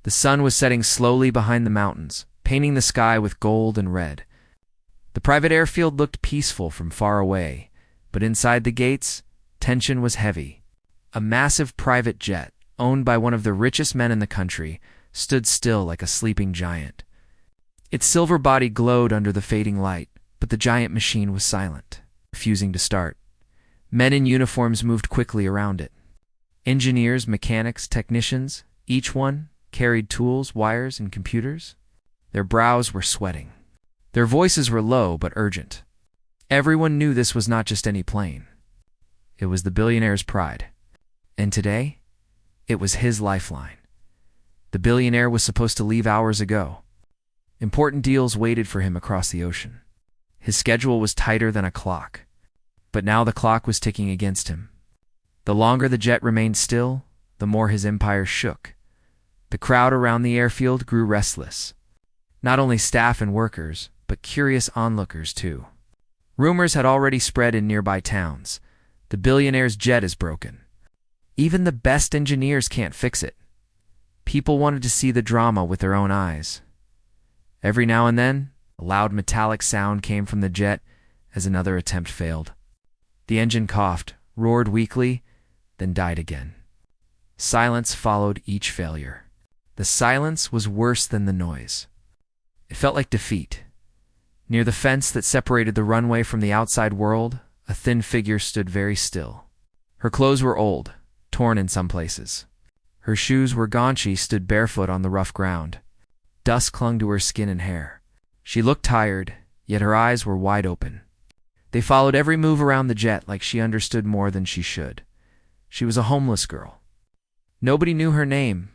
The sun was setting slowly behind the mountains, painting the sky with gold and red. The private airfield looked peaceful from far away, but inside the gates, tension was heavy. A massive private jet, owned by one of the richest men in the country, stood still like a sleeping giant. Its silver body glowed under the fading light, but the giant machine was silent, refusing to start. Men in uniforms moved quickly around it. Engineers, mechanics, technicians, each one carried tools, wires, and computers. Their brows were sweating. Their voices were low but urgent. Everyone knew this was not just any plane. It was the billionaire's pride. And today, it was his lifeline. The billionaire was supposed to leave hours ago. Important deals waited for him across the ocean. His schedule was tighter than a clock. But now the clock was ticking against him. The longer the jet remained still, the more his empire shook. The crowd around the airfield grew restless. Not only staff and workers, but curious onlookers too. Rumors had already spread in nearby towns. The billionaire's jet is broken. Even the best engineers can't fix it. People wanted to see the drama with their own eyes. Every now and then, a loud metallic sound came from the jet as another attempt failed. The engine coughed, roared weakly, then died again. Silence followed each failure. The silence was worse than the noise. It felt like defeat. Near the fence that separated the runway from the outside world, a thin figure stood very still. Her clothes were old, torn in some places. Her shoes were gaunt. She stood barefoot on the rough ground. Dust clung to her skin and hair. She looked tired, yet her eyes were wide open. They followed every move around the jet like she understood more than she should. She was a homeless girl. Nobody knew her name.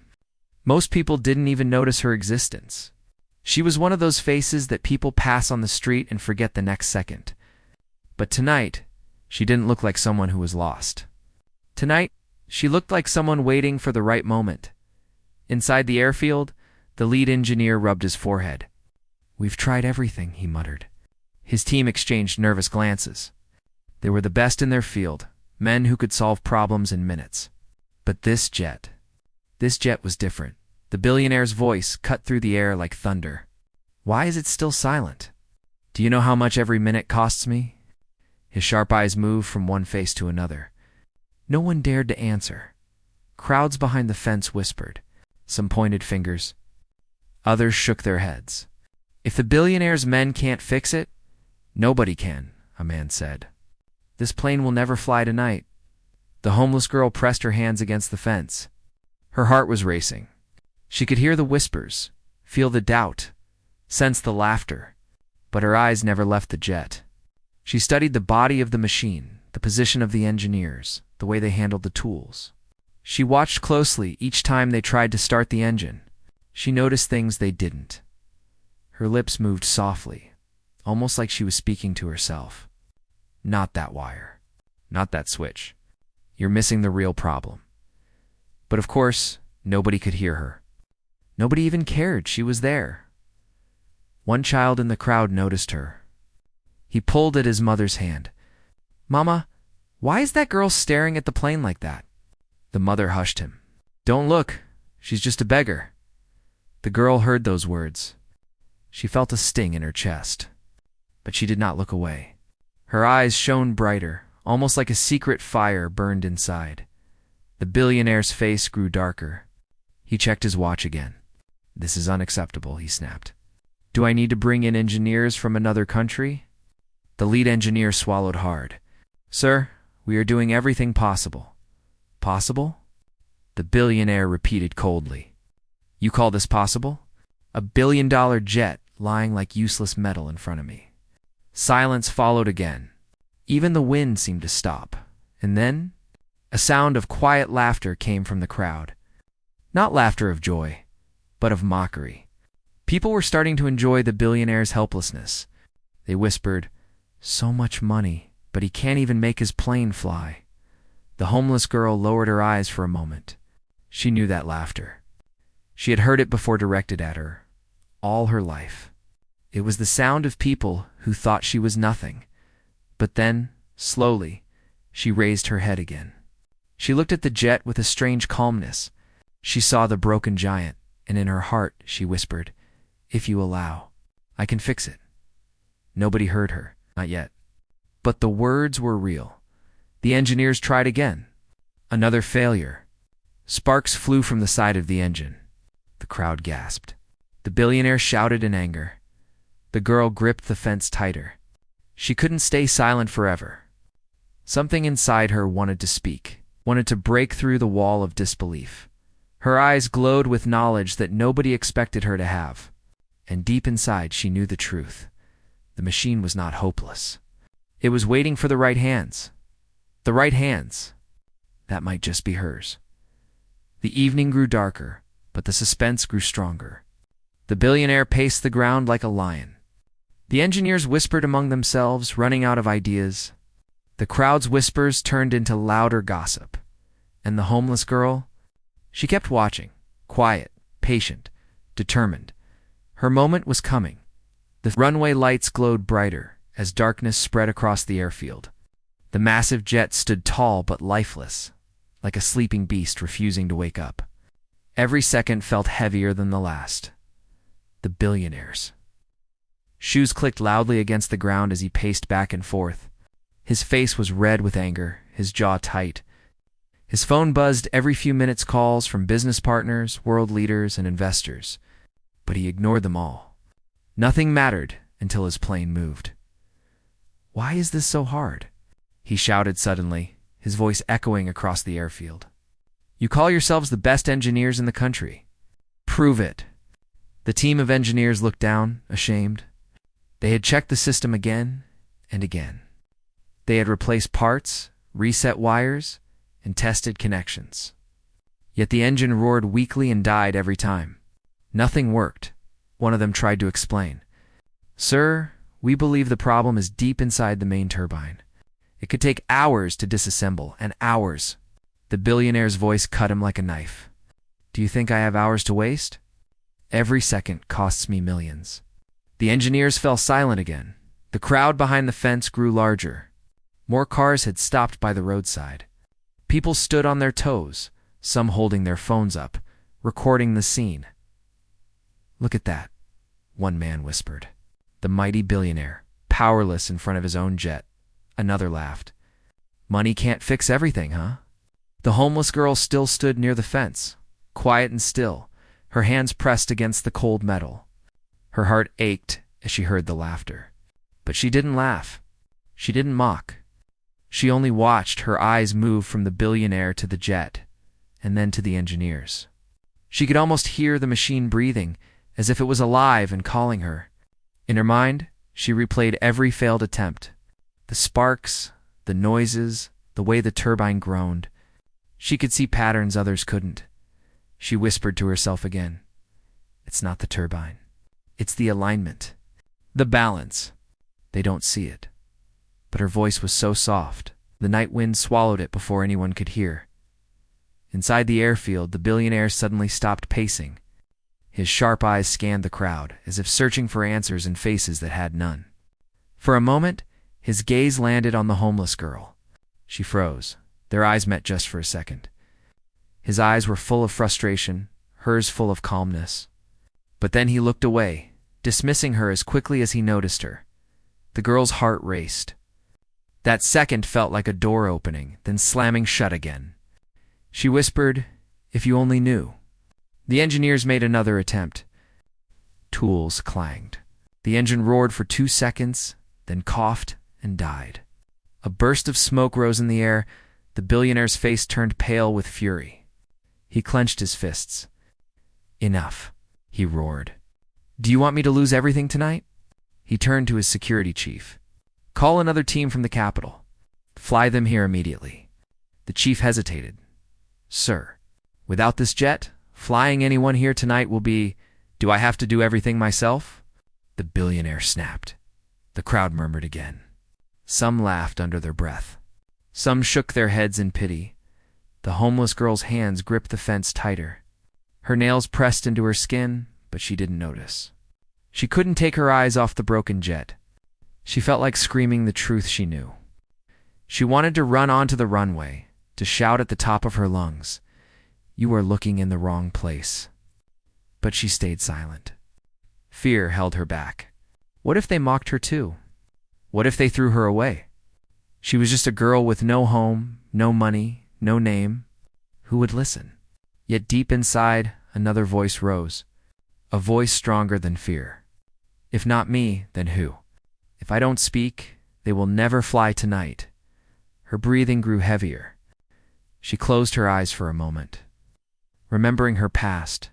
Most people didn't even notice her existence. She was one of those faces that people pass on the street and forget the next second. But tonight, she didn't look like someone who was lost. Tonight, she looked like someone waiting for the right moment. Inside the airfield, the lead engineer rubbed his forehead. "We've tried everything," he muttered. His team exchanged nervous glances. They were the best in their field, men who could solve problems in minutes. But this jet was different. The billionaire's voice cut through the air like thunder. "Why is it still silent? Do you know how much every minute costs me?" His sharp eyes moved from one face to another. No one dared to answer. Crowds behind the fence whispered. Some pointed fingers. Others shook their heads. "If the billionaire's men can't fix it, nobody can," a man said. "This plane will never fly tonight." The homeless girl pressed her hands against the fence. Her heart was racing. She could hear the whispers, feel the doubt, sense the laughter, but her eyes never left the jet. She studied the body of the machine, the position of the engineers, the way they handled the tools. She watched closely each time they tried to start the engine. She noticed things they didn't. Her lips moved softly, almost like she was speaking to herself. "Not that wire. Not that switch. You're missing the real problem." But of course, nobody could hear her. Nobody even cared she was there. One child in the crowd noticed her. He pulled at his mother's hand. "Mama, why is that girl staring at the plane like that?" The mother hushed him. "Don't look. She's just a beggar." The girl heard those words. She felt a sting in her chest. But she did not look away. Her eyes shone brighter, almost like a secret fire burned inside. The billionaire's face grew darker. He checked his watch again. "This is unacceptable," he snapped. "Do I need to bring in engineers from another country?" The lead engineer swallowed hard. "Sir, we are doing everything possible." "Possible?" The billionaire repeated coldly. "You call this possible? A $1 billion jet lying like useless metal in front of me." Silence followed again. Even the wind seemed to stop. And then, a sound of quiet laughter came from the crowd. Not laughter of joy, but of mockery. People were starting to enjoy the billionaire's helplessness. They whispered, "So much money, but he can't even make his plane fly." The homeless girl lowered her eyes for a moment. She knew that laughter. She had heard it before directed at her, all her life. It was the sound of people who thought she was nothing. But then, slowly, she raised her head again. She looked at the jet with a strange calmness. She saw the broken giant, and in her heart she whispered, "If you allow, I can fix it." Nobody heard her, not yet. But the words were real. The engineers tried again. Another failure. Sparks flew from the side of the engine. The crowd gasped. The billionaire shouted in anger. The girl gripped the fence tighter. She couldn't stay silent forever. Something inside her wanted to speak, wanted to break through the wall of disbelief. Her eyes glowed with knowledge that nobody expected her to have. And deep inside she knew the truth. The machine was not hopeless. It was waiting for the right hands. The right hands. That might just be hers. The evening grew darker, but the suspense grew stronger. The billionaire paced the ground like a lion. The engineers whispered among themselves, running out of ideas. The crowd's whispers turned into louder gossip. And the homeless girl? She kept watching, quiet, patient, determined. Her moment was coming. The runway lights glowed brighter as darkness spread across the airfield. The massive jet stood tall but lifeless, like a sleeping beast refusing to wake up. Every second felt heavier than the last. The billionaire's shoes clicked loudly against the ground as he paced back and forth. His face was red with anger, his jaw tight. His phone buzzed every few minutes, calls from business partners, world leaders, and investors. But he ignored them all. Nothing mattered until his plane moved. "Why is this so hard?" he shouted suddenly, his voice echoing across the airfield. "You call yourselves the best engineers in the country. Prove it." The team of engineers looked down, ashamed. They had checked the system again and again. They had replaced parts, reset wires, and tested connections. Yet the engine roared weakly and died every time. Nothing worked. One of them tried to explain. "Sir, we believe the problem is deep inside the main turbine. It could take hours to disassemble, and hours." The billionaire's voice cut him like a knife. "Do you think I have hours to waste? Every second costs me millions." The engineers fell silent again. The crowd behind the fence grew larger. More cars had stopped by the roadside. People stood on their toes, some holding their phones up, recording the scene. "Look at that," one man whispered. The mighty billionaire, powerless in front of his own jet. Another laughed. "Money can't fix everything, huh?" The homeless girl still stood near the fence, quiet and still, her hands pressed against the cold metal. Her heart ached as she heard the laughter. But she didn't laugh. She didn't mock. She only watched, her eyes move from the billionaire to the jet, and then to the engineers. She could almost hear the machine breathing, as if it was alive and calling her. In her mind, she replayed every failed attempt. The sparks, the noises, the way the turbine groaned. She could see patterns others couldn't. She whispered to herself again, "It's not the turbine. It's the alignment, the balance. They don't see it." But her voice was so soft, the night wind swallowed it before anyone could hear. Inside the airfield, the billionaire suddenly stopped pacing. His sharp eyes scanned the crowd, as if searching for answers in faces that had none. For a moment, his gaze landed on the homeless girl. She froze. Their eyes met just for a second. His eyes were full of frustration, hers full of calmness. But then he looked away, dismissing her as quickly as he noticed her. The girl's heart raced. That second felt like a door opening, then slamming shut again. She whispered, "If you only knew." The engineers made another attempt. Tools clanged. The engine roared for 2 seconds, then coughed and died. A burst of smoke rose in the air. The billionaire's face turned pale with fury. He clenched his fists. "Enough," he roared. "Do you want me to lose everything tonight?" He turned to his security chief. "Call another team from the capital. Fly them here immediately." The chief hesitated. "Sir, without this jet, flying anyone here tonight will be... Do I have to do everything myself?" The billionaire snapped. The crowd murmured again. Some laughed under their breath. Some shook their heads in pity. The homeless girl's hands gripped the fence tighter. Her nails pressed into her skin, but she didn't notice. She couldn't take her eyes off the broken jet. She felt like screaming the truth she knew. She wanted to run onto the runway, to shout at the top of her lungs, "You are looking in the wrong place." but she stayed silent. Fear held her back. What if they mocked her too? What if they threw her away? She was just a girl with no home, no money, no name. Who would listen? Yet deep inside, another voice rose. A voice stronger than fear. If not me, then who? If I don't speak, they will never fly tonight. Her breathing grew heavier. She closed her eyes for a moment. Remembering her past,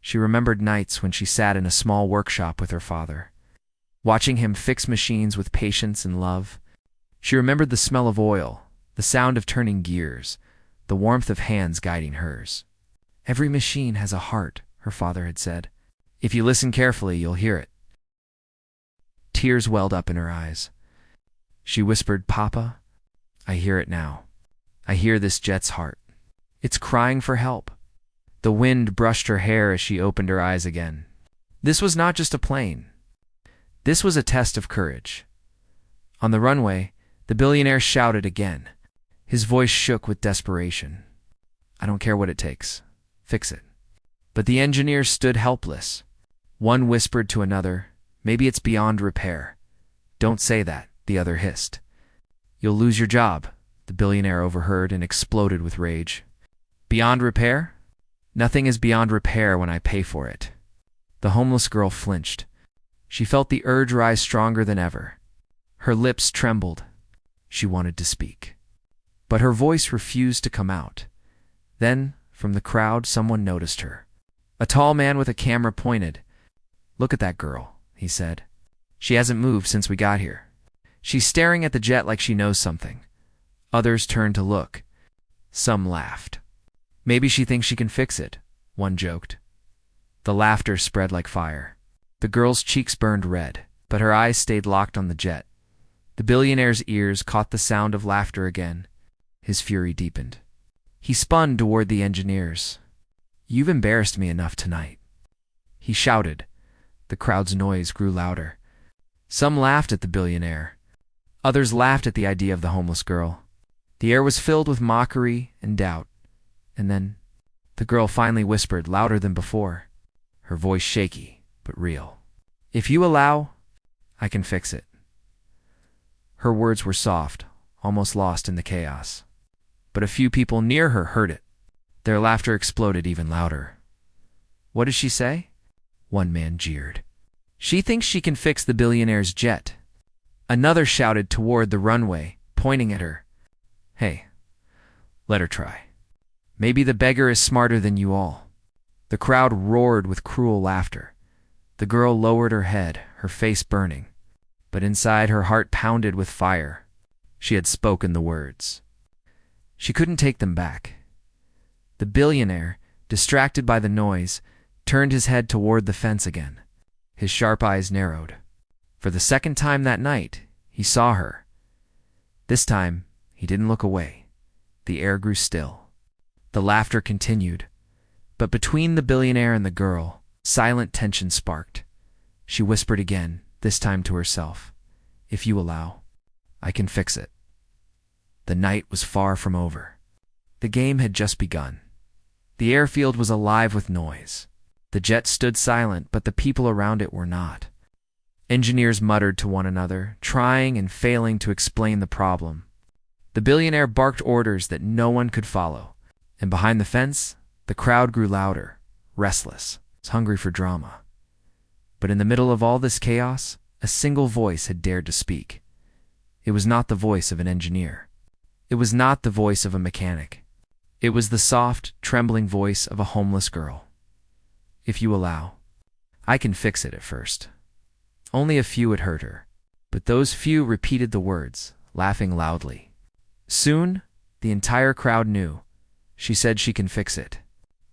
she remembered nights when she sat in a small workshop with her father, watching him fix machines with patience and love. She remembered the smell of oil, the sound of turning gears, the warmth of hands guiding hers. Every machine has a heart, her father had said. If you listen carefully, you'll hear it. Tears welled up in her eyes. She whispered, "Papa, I hear it now. I hear this jet's heart. It's crying for help." The wind brushed her hair as she opened her eyes again. This was not just a plane. This was a test of courage. On the runway, the billionaire shouted again. His voice shook with desperation. "I don't care what it takes. Fix it." But the engineers stood helpless. One whispered to another, "Maybe it's beyond repair." "Don't say that," the other hissed. "You'll lose your job," the billionaire overheard and exploded with rage. "Beyond repair? Nothing is beyond repair when I pay for it." The homeless girl flinched. She felt the urge rise stronger than ever. Her lips trembled. She wanted to speak, but her voice refused to come out. Then, from the crowd, someone noticed her. A tall man with a camera pointed. "Look at that girl," he said. "She hasn't moved since we got here. She's staring at the jet like she knows something." Others turned to look. Some laughed. "Maybe she thinks she can fix it," one joked. The laughter spread like fire. The girl's cheeks burned red, but her eyes stayed locked on the jet. The billionaire's ears caught the sound of laughter again. His fury deepened. He spun toward the engineers. "You've embarrassed me enough tonight," he shouted. The crowd's noise grew louder. Some laughed at the billionaire. Others laughed at the idea of the homeless girl. The air was filled with mockery and doubt. And then, the girl finally whispered louder than before, her voice shaky but real. "If you allow, I can fix it." Her words were soft, almost lost in the chaos. But a few people near her heard it. Their laughter exploded even louder. "What does she say?" One man jeered. "She thinks she can fix the billionaire's jet." Another shouted toward the runway, pointing at her. "Hey, let her try. Maybe the beggar is smarter than you all." The crowd roared with cruel laughter. The girl lowered her head, her face burning. But inside, her heart pounded with fire. She had spoken the words. She couldn't take them back. The billionaire, distracted by the noise, turned his head toward the fence again. His sharp eyes narrowed. For the second time that night, he saw her. This time, he didn't look away. The air grew still. The laughter continued, but between the billionaire and the girl, silent tension sparked. She whispered again, this time to herself, "If you allow, I can fix it." The night was far from over. The game had just begun. The airfield was alive with noise. The jet stood silent, but the people around it were not. Engineers muttered to one another, trying and failing to explain the problem. The billionaire barked orders that no one could follow. And behind the fence, the crowd grew louder, restless, hungry for drama. But in the middle of all this chaos, a single voice had dared to speak. It was not the voice of an engineer. It was not the voice of a mechanic. It was the soft, trembling voice of a homeless girl. "If you allow, I can fix it." At first, only a few had heard her, but those few repeated the words, laughing loudly. Soon, the entire crowd knew. She said she can fix it.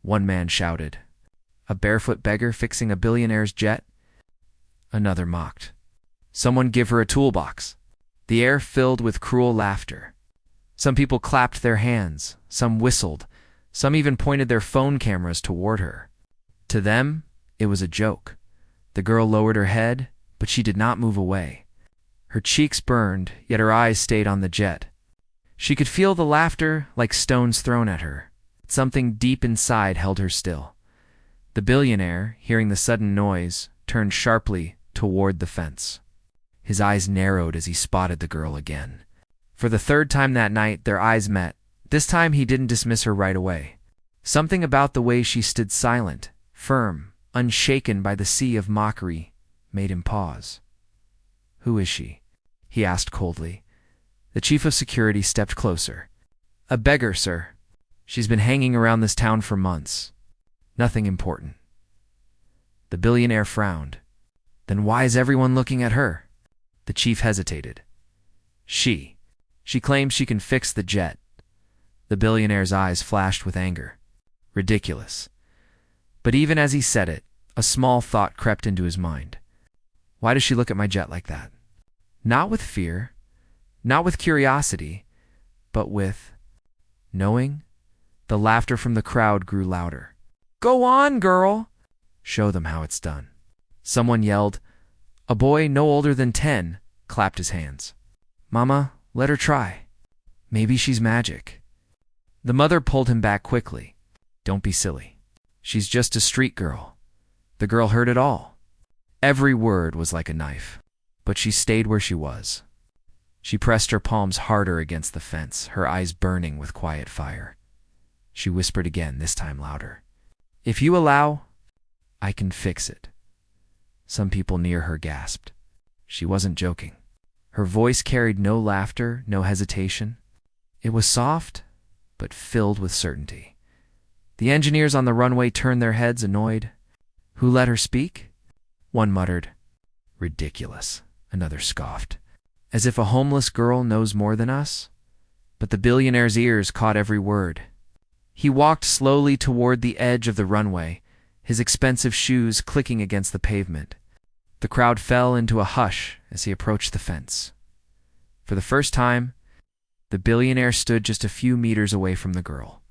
One man shouted, "A barefoot beggar fixing a billionaire's jet?" Another mocked, "Someone give her a toolbox." The air filled with cruel laughter. Some people clapped their hands, some whistled, some even pointed their phone cameras toward her. To them, it was a joke. The girl lowered her head, but she did not move away. Her cheeks burned, yet her eyes stayed on the jet. She could feel the laughter like stones thrown at her. Something deep inside held her still. The billionaire, hearing the sudden noise, turned sharply toward the fence. His eyes narrowed as he spotted the girl again. For the third time that night, their eyes met. This time he didn't dismiss her right away. Something about the way she stood silent, firm, unshaken by the sea of mockery, made him pause. "Who is she?" he asked coldly. The chief of security stepped closer. "A beggar, sir. She's been hanging around this town for months. Nothing important." The billionaire frowned. "Then why is everyone looking at her?" The chief hesitated. She claims she can fix the jet." The billionaire's eyes flashed with anger. Ridiculous. But even as he said it, a small thought crept into his mind. Why does she look at my jet like that? Not with fear, not with curiosity, but with knowing. The laughter from the crowd grew louder. "Go on, girl! Show them how it's done." Someone yelled. A boy no older than 10 clapped his hands. "Mama, let her try. Maybe she's magic." The mother pulled him back quickly. "Don't be silly. She's just a street girl." The girl heard it all. Every word was like a knife, but she stayed where she was. She pressed her palms harder against the fence, her eyes burning with quiet fire. She whispered again, this time louder. "If you allow, I can fix it." Some people near her gasped. She wasn't joking. Her voice carried no laughter, no hesitation. It was soft, but filled with certainty. The engineers on the runway turned their heads, annoyed. "Who let her speak?" One muttered. "Ridiculous." Another scoffed. "As if a homeless girl knows more than us?" But the billionaire's ears caught every word. He walked slowly toward the edge of the runway, his expensive shoes clicking against the pavement. The crowd fell into a hush as he approached the fence. For the first time, the billionaire stood just a few meters away from the girl.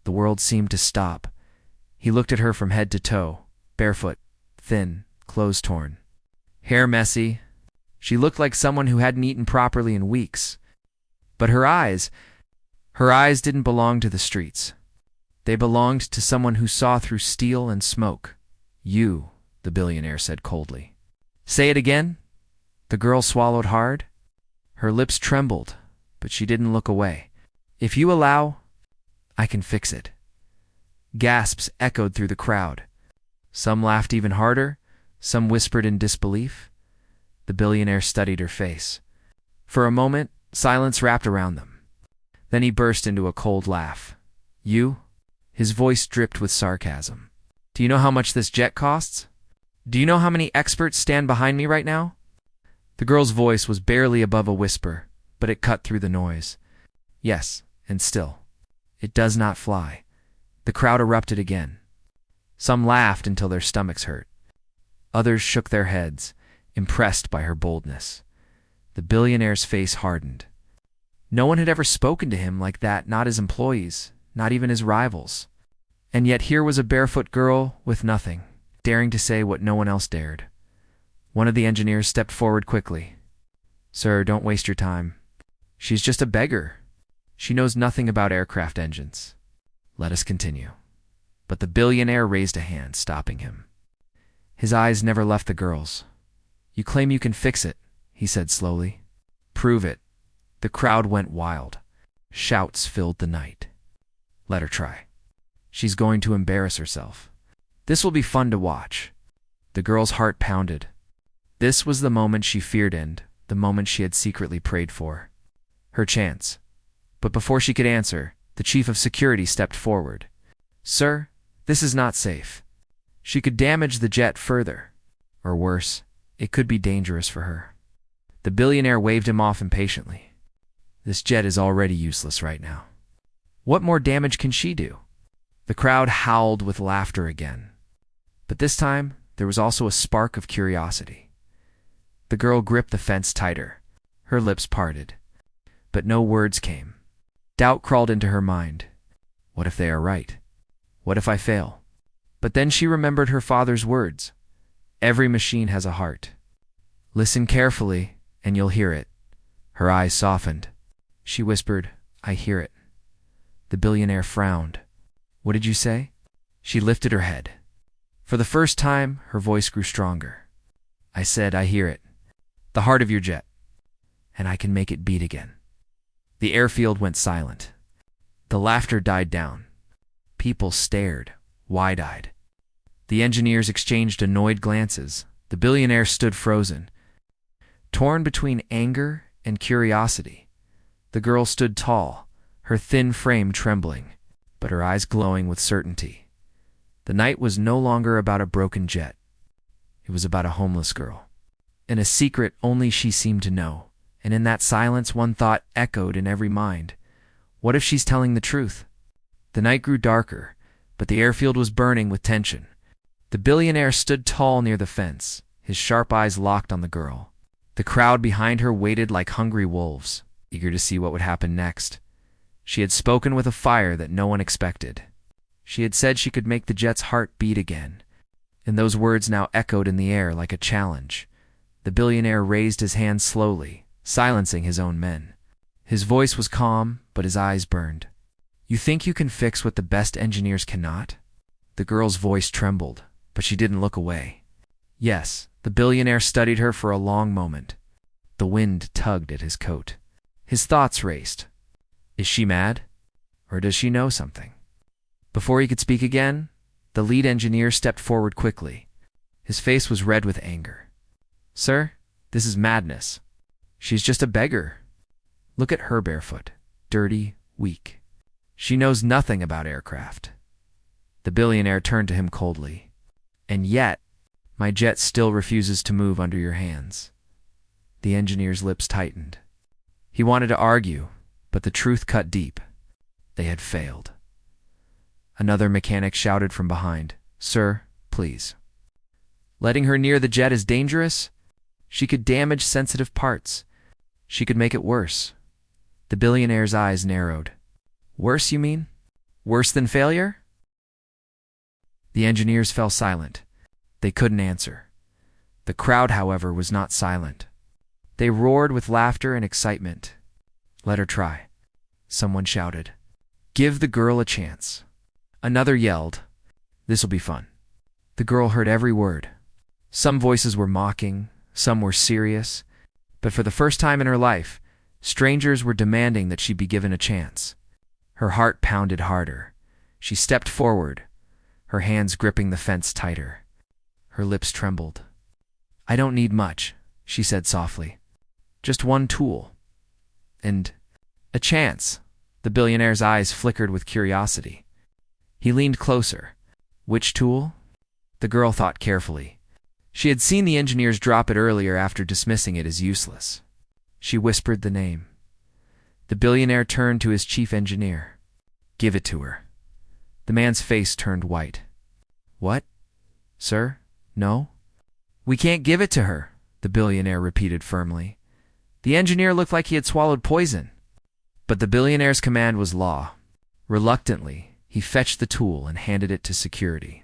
The world seemed to stop. He looked at her from head to toe, barefoot, thin, clothes torn. Hair messy. She looked like someone who hadn't eaten properly in weeks. But her eyes didn't belong to the streets. They belonged to someone who saw through steel and smoke. "You," the billionaire said coldly. "Say it again?" The girl swallowed hard. Her lips trembled, but she didn't look away. "If you allow, I can fix it." Gasps echoed through the crowd. Some laughed even harder, some whispered in disbelief. The billionaire studied her face. For a moment, silence wrapped around them. Then he burst into a cold laugh. "You?" His voice dripped with sarcasm. "Do you know how much this jet costs? Do you know how many experts stand behind me right now?" The girl's voice was barely above a whisper, but it cut through the noise. "Yes, and still, it does not fly." The crowd erupted again. Some laughed until their stomachs hurt. Others shook their heads, impressed by her boldness. The billionaire's face hardened. No one had ever spoken to him like that, not his employees, not even his rivals. And yet here was a barefoot girl with nothing, daring to say what no one else dared. One of the engineers stepped forward quickly. "Sir, don't waste your time. She's just a beggar. She knows nothing about aircraft engines. Let us continue." But the billionaire raised a hand, stopping him. His eyes never left the girl's. "You claim you can fix it," he said slowly. "Prove it." The crowd went wild. Shouts filled the night. "Let her try. She's going to embarrass herself. This will be fun to watch." The girl's heart pounded. This was the moment she feared and the moment she had secretly prayed for. Her chance. But before she could answer, the chief of security stepped forward. "Sir, this is not safe. She could damage the jet further. Or worse, it could be dangerous for her." The billionaire waved him off impatiently. "This jet is already useless right now. What more damage can she do?" The crowd howled with laughter again. But this time, there was also a spark of curiosity. The girl gripped the fence tighter. Her lips parted. But no words came. Doubt crawled into her mind. What if they are right? What if I fail? But then she remembered her father's words. Every machine has a heart. Listen carefully, and you'll hear it. Her eyes softened. She whispered, "I hear it." The billionaire frowned. "What did you say?" She lifted her head. For the first time, her voice grew stronger. I said, I hear it. The heart of your jet. And I can make it beat again. The airfield went silent. The laughter died down. People stared, wide-eyed. The engineers exchanged annoyed glances. The billionaire stood frozen, torn between anger and curiosity. The girl stood tall, her thin frame trembling, but her eyes glowing with certainty. The night was no longer about a broken jet. It was about a homeless girl, and a secret only she seemed to know. And in that silence, one thought echoed in every mind. What if she's telling the truth? The night grew darker, but the airfield was burning with tension. The billionaire stood tall near the fence, his sharp eyes locked on the girl. The crowd behind her waited like hungry wolves, eager to see what would happen next. She had spoken with a fire that no one expected. She had said she could make the jet's heart beat again, and those words now echoed in the air like a challenge. The billionaire raised his hand slowly, silencing his own men. His voice was calm, but his eyes burned. You think you can fix what the best engineers cannot? The girl's voice trembled, but she didn't look away. Yes, the billionaire studied her for a long moment. The wind tugged at his coat. His thoughts raced. Is she mad? Or does she know something? Before he could speak again, the lead engineer stepped forward quickly. His face was red with anger. Sir, this is madness. She's just a beggar. Look at her barefoot, dirty, weak. She knows nothing about aircraft. The billionaire turned to him coldly. And yet, my jet still refuses to move under your hands. The engineer's lips tightened. He wanted to argue, but the truth cut deep. They had failed. Another mechanic shouted from behind, Sir, please. Letting her near the jet is dangerous. She could damage sensitive parts. She could make it worse. The billionaire's eyes narrowed. Worse, you mean? Worse than failure? The engineers fell silent. They couldn't answer. The crowd, however, was not silent. They roared with laughter and excitement. Let her try. Someone shouted. Give the girl a chance. Another yelled. This'll be fun. The girl heard every word. Some voices were mocking, some were serious, but for the first time in her life, strangers were demanding that she be given a chance. Her heart pounded harder. She stepped forward, her hands gripping the fence tighter. Her lips trembled. I don't need much, she said softly. Just one tool. And a chance. The billionaire's eyes flickered with curiosity. He leaned closer. Which tool? The girl thought carefully. She had seen the engineers drop it earlier after dismissing it as useless. She whispered the name. The billionaire turned to his chief engineer. Give it to her. The man's face turned white. What? Sir? No? We can't give it to her, the billionaire repeated firmly. The engineer looked like he had swallowed poison. But the billionaire's command was law. Reluctantly, he fetched the tool and handed it to security.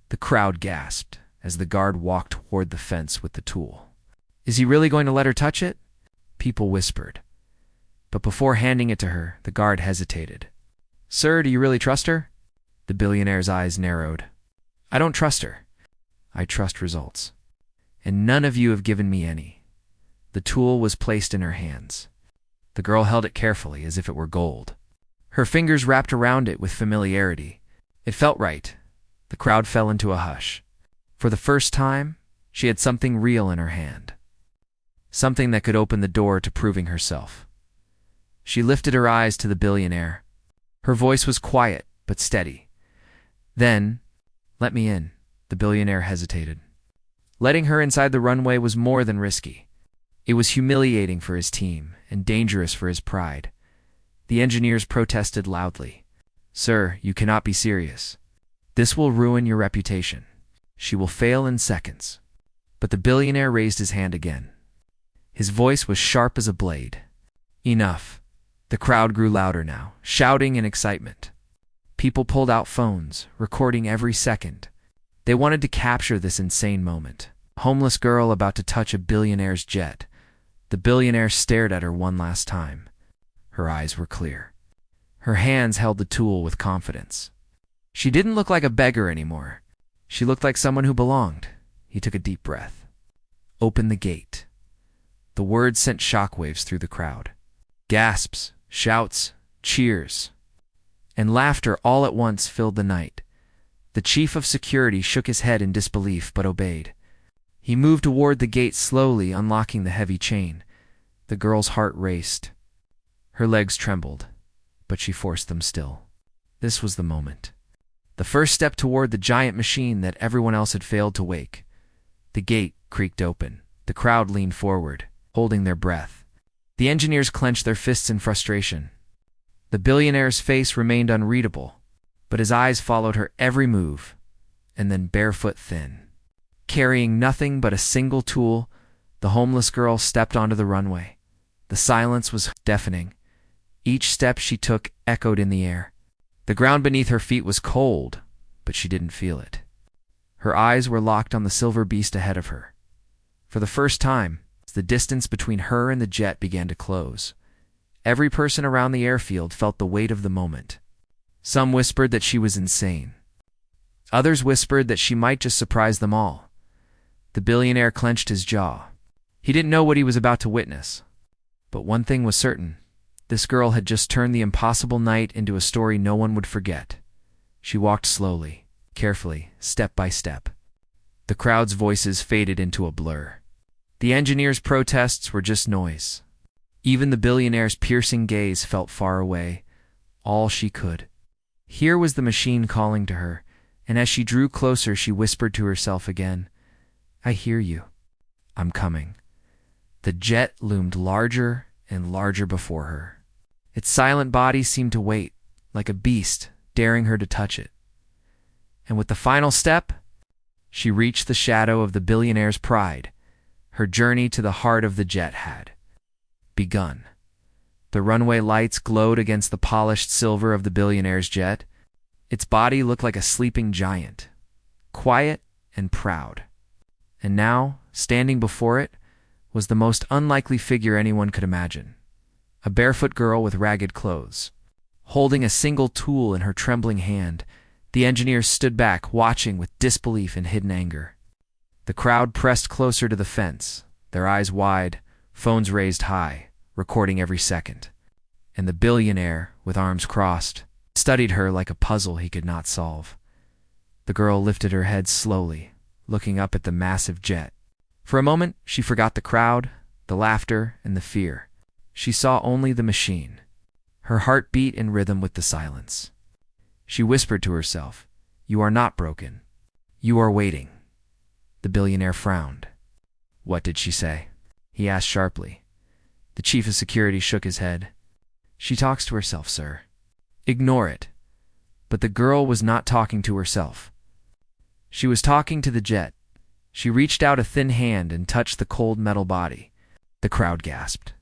The crowd gasped as the guard walked toward the fence with the tool. Is he really going to let her touch it? People whispered. But before handing it to her, the guard hesitated. Sir, do you really trust her? The billionaire's eyes narrowed. I don't trust her. I trust results. And none of you have given me any. The tool was placed in her hands. The girl held it carefully as if it were gold. Her fingers wrapped around it with familiarity. It felt right. The crowd fell into a hush. For the first time, she had something real in her hand. Something that could open the door to proving herself. She lifted her eyes to the billionaire. Her voice was quiet but steady. Then, let me in. The billionaire hesitated. Letting her inside the runway was more than risky. It was humiliating for his team and dangerous for his pride. The engineers protested loudly. Sir, you cannot be serious. This will ruin your reputation. She will fail in seconds. But the billionaire raised his hand again. His voice was sharp as a blade. Enough. The crowd grew louder now, shouting in excitement. People pulled out phones, recording every second. They wanted to capture this insane moment. A homeless girl about to touch a billionaire's jet. The billionaire stared at her one last time. Her eyes were clear. Her hands held the tool with confidence. She didn't look like a beggar anymore. She looked like someone who belonged. He took a deep breath. Open the gate. The words sent shockwaves through the crowd. Gasps, shouts, cheers, and laughter all at once filled the night. The chief of security shook his head in disbelief but obeyed. He moved toward the gate slowly, unlocking the heavy chain. The girl's heart raced. Her legs trembled, but she forced them still. This was the moment. The first step toward the giant machine that everyone else had failed to wake. The gate creaked open. The crowd leaned forward, holding their breath. The engineers clenched their fists in frustration. The billionaire's face remained unreadable, but his eyes followed her every move, and then barefoot thin. Carrying nothing but a single tool, the homeless girl stepped onto the runway. The silence was deafening. Each step she took echoed in the air. The ground beneath her feet was cold, but she didn't feel it. Her eyes were locked on the silver beast ahead of her. For the first time, the distance between her and the jet began to close. Every person around the airfield felt the weight of the moment. Some whispered that she was insane. Others whispered that she might just surprise them all. The billionaire clenched his jaw. He didn't know what he was about to witness. But one thing was certain. This girl had just turned the impossible night into a story no one would forget. She walked slowly, carefully, step by step. The crowd's voices faded into a blur. The engineers' protests were just noise. Even the billionaire's piercing gaze felt far away, all she could. Here was the machine calling to her, and as she drew closer she whispered to herself again, "I hear you. I'm coming." The jet loomed larger and larger before her. Its silent body seemed to wait, like a beast, daring her to touch it. And with the final step, she reached the shadow of the billionaire's pride. Her journey to the heart of the jet had begun. The runway lights glowed against the polished silver of the billionaire's jet. Its body looked like a sleeping giant, quiet and proud. And now, standing before it, was the most unlikely figure anyone could imagine. A barefoot girl with ragged clothes. Holding a single tool in her trembling hand, the engineers stood back, watching with disbelief and hidden anger. The crowd pressed closer to the fence, their eyes wide, phones raised high, recording every second. And the billionaire, with arms crossed, studied her like a puzzle he could not solve. The girl lifted her head slowly, looking up at the massive jet. For a moment, she forgot the crowd, the laughter, and the fear. She saw only the machine. Her heart beat in rhythm with the silence. She whispered to herself, "You are not broken. You are waiting." The billionaire frowned. "What did she say?" he asked sharply. The chief of security shook his head. "She talks to herself, sir." "Ignore it." But the girl was not talking to herself. She was talking to the jet. She reached out a thin hand and touched the cold metal body. The crowd gasped.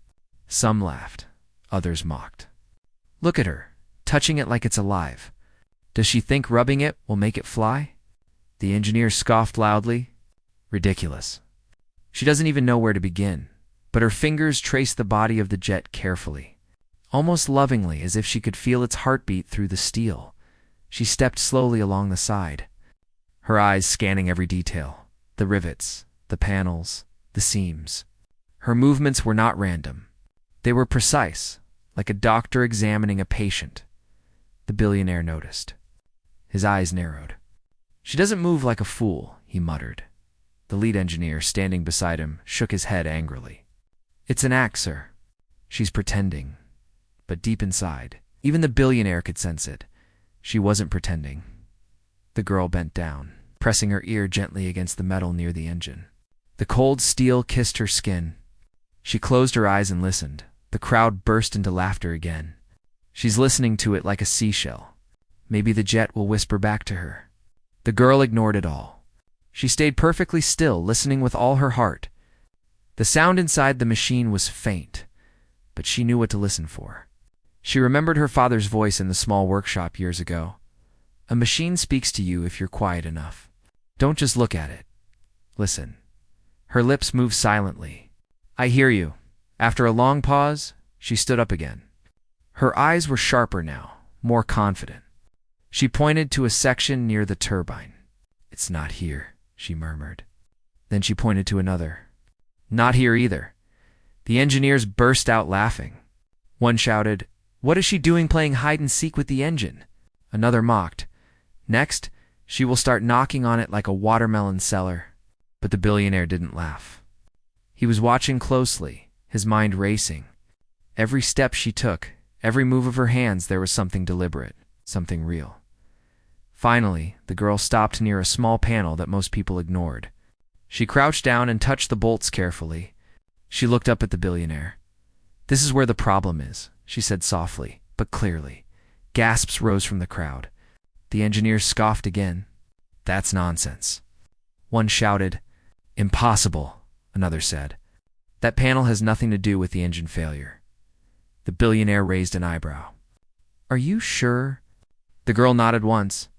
Some laughed. Others mocked. "Look at her, touching it like it's alive. Does she think rubbing it will make it fly?" The engineer scoffed loudly. "Ridiculous. She doesn't even know where to begin." But her fingers traced the body of the jet carefully, almost lovingly, as if she could feel its heartbeat through the steel. She stepped slowly along the side, her eyes scanning every detail, the rivets, the panels, the seams. Her movements were not random. They were precise, like a doctor examining a patient. The billionaire noticed. His eyes narrowed. "She doesn't move like a fool," he muttered. The lead engineer, standing beside him, shook his head angrily. "It's an act, sir. She's pretending." But deep inside, even the billionaire could sense it. She wasn't pretending. The girl bent down, pressing her ear gently against the metal near the engine. The cold steel kissed her skin. She closed her eyes and listened. The crowd burst into laughter again. She's listening to it like a seashell. Maybe the jet will whisper back to her. The girl ignored it all. She stayed perfectly still, listening with all her heart. The sound inside the machine was faint, but she knew what to listen for. She remembered her father's voice in the small workshop years ago. "A machine speaks to you if you're quiet enough. Don't just look at it. Listen." Her lips moved silently. "I hear you." After a long pause, she stood up again. Her eyes were sharper now, more confident. She pointed to a section near the turbine. "It's not here," she murmured. Then she pointed to another. "Not here either." The engineers burst out laughing. One shouted, "What is she doing playing hide-and-seek with the engine?" Another mocked, "Next, she will start knocking on it like a watermelon seller." But the billionaire didn't laugh. He was watching closely, his mind racing. Every step she took, every move of her hands, there was something deliberate, something real. Finally, the girl stopped near a small panel that most people ignored. She crouched down and touched the bolts carefully. She looked up at the billionaire. "This is where the problem is," she said softly, but clearly. Gasps rose from the crowd. The engineers scoffed again. "That's nonsense." One shouted. "Impossible," another said. "That panel has nothing to do with the engine failure." The billionaire raised an eyebrow. "Are you sure?" The girl nodded once.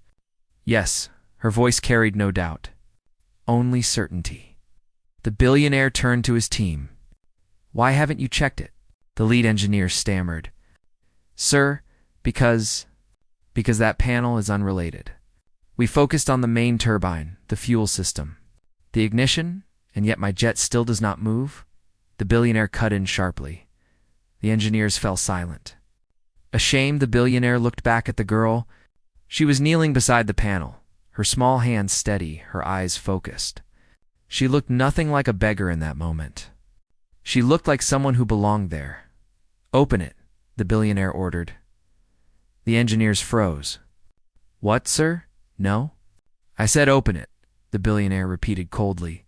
Yes, her voice carried no doubt. Only certainty. The billionaire turned to his team. "Why haven't you checked it?" The lead engineer stammered. "Sir, because that panel is unrelated. We focused on the main turbine, the fuel system. The ignition, and yet my jet still does not move?" The billionaire cut in sharply. The engineers fell silent. Ashamed, the billionaire looked back at the girl. She was kneeling beside the panel, her small hands steady, her eyes focused. She looked nothing like a beggar in that moment. She looked like someone who belonged there. "Open it," the billionaire ordered. The engineers froze. "What, sir? No?" "I said open it," the billionaire repeated coldly.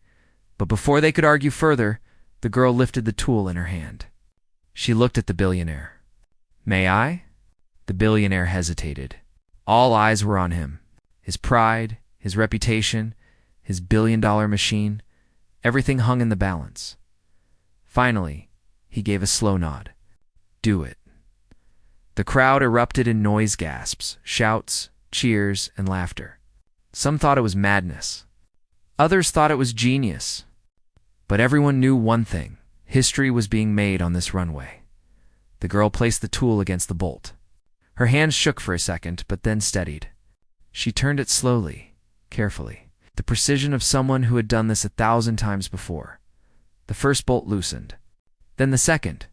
But before they could argue further, the girl lifted the tool in her hand. She looked at the billionaire. "May I?" The billionaire hesitated. All eyes were on him. His pride, his reputation, his billion-dollar machine, everything hung in the balance. Finally, he gave a slow nod. "Do it." The crowd erupted in noise gasps, shouts, cheers, and laughter. Some thought it was madness. Others thought it was genius. But everyone knew one thing: history was being made on this runway. The girl placed the tool against the bolt. Her hands shook for a second, but then steadied. She turned it slowly, carefully, the precision of someone who had done this 1,000 times before. The first bolt loosened. Then the second.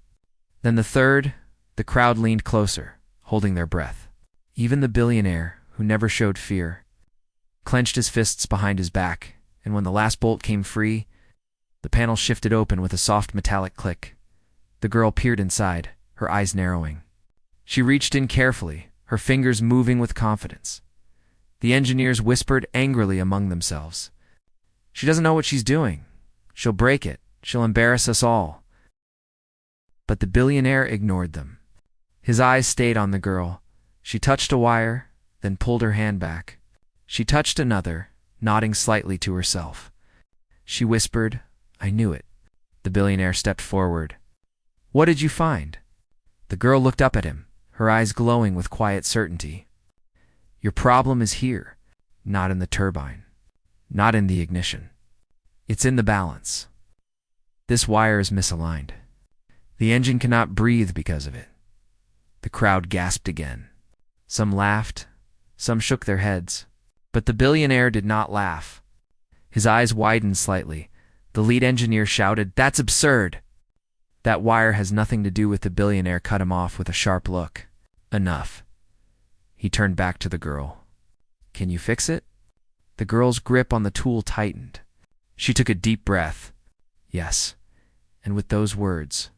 Then the third. The crowd leaned closer, holding their breath. Even the billionaire, who never showed fear, clenched his fists behind his back, and when the last bolt came free, the panel shifted open with a soft metallic click. The girl peered inside, her eyes narrowing. She reached in carefully, her fingers moving with confidence. The engineers whispered angrily among themselves. "She doesn't know what she's doing. She'll break it. She'll embarrass us all." But the billionaire ignored them. His eyes stayed on the girl. She touched a wire, then pulled her hand back. She touched another, nodding slightly to herself. She whispered, "I knew it." The billionaire stepped forward. "What did you find?" The girl looked up at him, her eyes glowing with quiet certainty. "Your problem is here, not in the turbine, not in the ignition. It's in the balance. This wire is misaligned. The engine cannot breathe because of it." The crowd gasped again. Some laughed, some shook their heads. But the billionaire did not laugh. His eyes widened slightly. The lead engineer shouted, "That's absurd!" "That wire has nothing to do with the billionaire," cut him off with a sharp look. "Enough." He turned back to the girl. "Can you fix it?" The girl's grip on the tool tightened. She took a deep breath. "Yes." And with those words,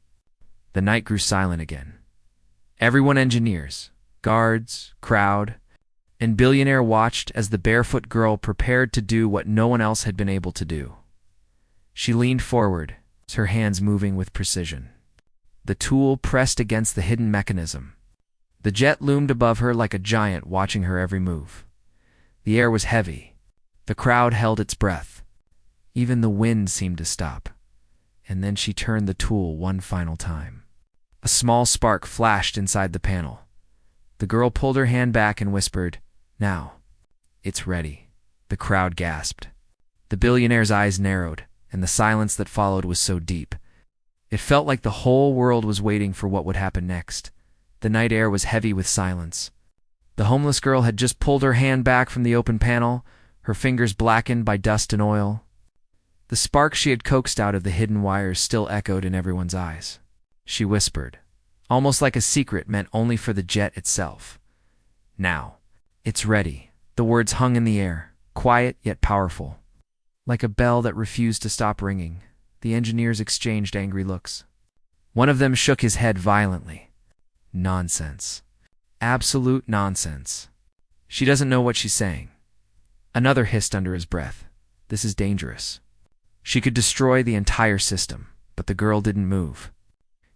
the night grew silent again. Everyone, engineers, guards, crowd, and billionaire, watched as the barefoot girl prepared to do what no one else had been able to do. She leaned forward, her hands moving with precision. The tool pressed against the hidden mechanism. The jet loomed above her like a giant, watching her every move. The air was heavy. The crowd held its breath. Even the wind seemed to stop. And then she turned the tool one final time. A small spark flashed inside the panel. The girl pulled her hand back and whispered, "Now." "It's ready." The crowd gasped. The billionaire's eyes narrowed, and the silence that followed was so deep. It felt like the whole world was waiting for what would happen next. The night air was heavy with silence. The homeless girl had just pulled her hand back from the open panel, her fingers blackened by dust and oil. The spark she had coaxed out of the hidden wires still echoed in everyone's eyes. She whispered, almost like a secret meant only for the jet itself. "Now, it's ready." The words hung in the air, quiet yet powerful. Like a bell that refused to stop ringing, the engineers exchanged angry looks. One of them shook his head violently. "Nonsense. Absolute nonsense. She doesn't know what she's saying." Another hissed under his breath. "This is dangerous. She could destroy the entire system." But the girl didn't move.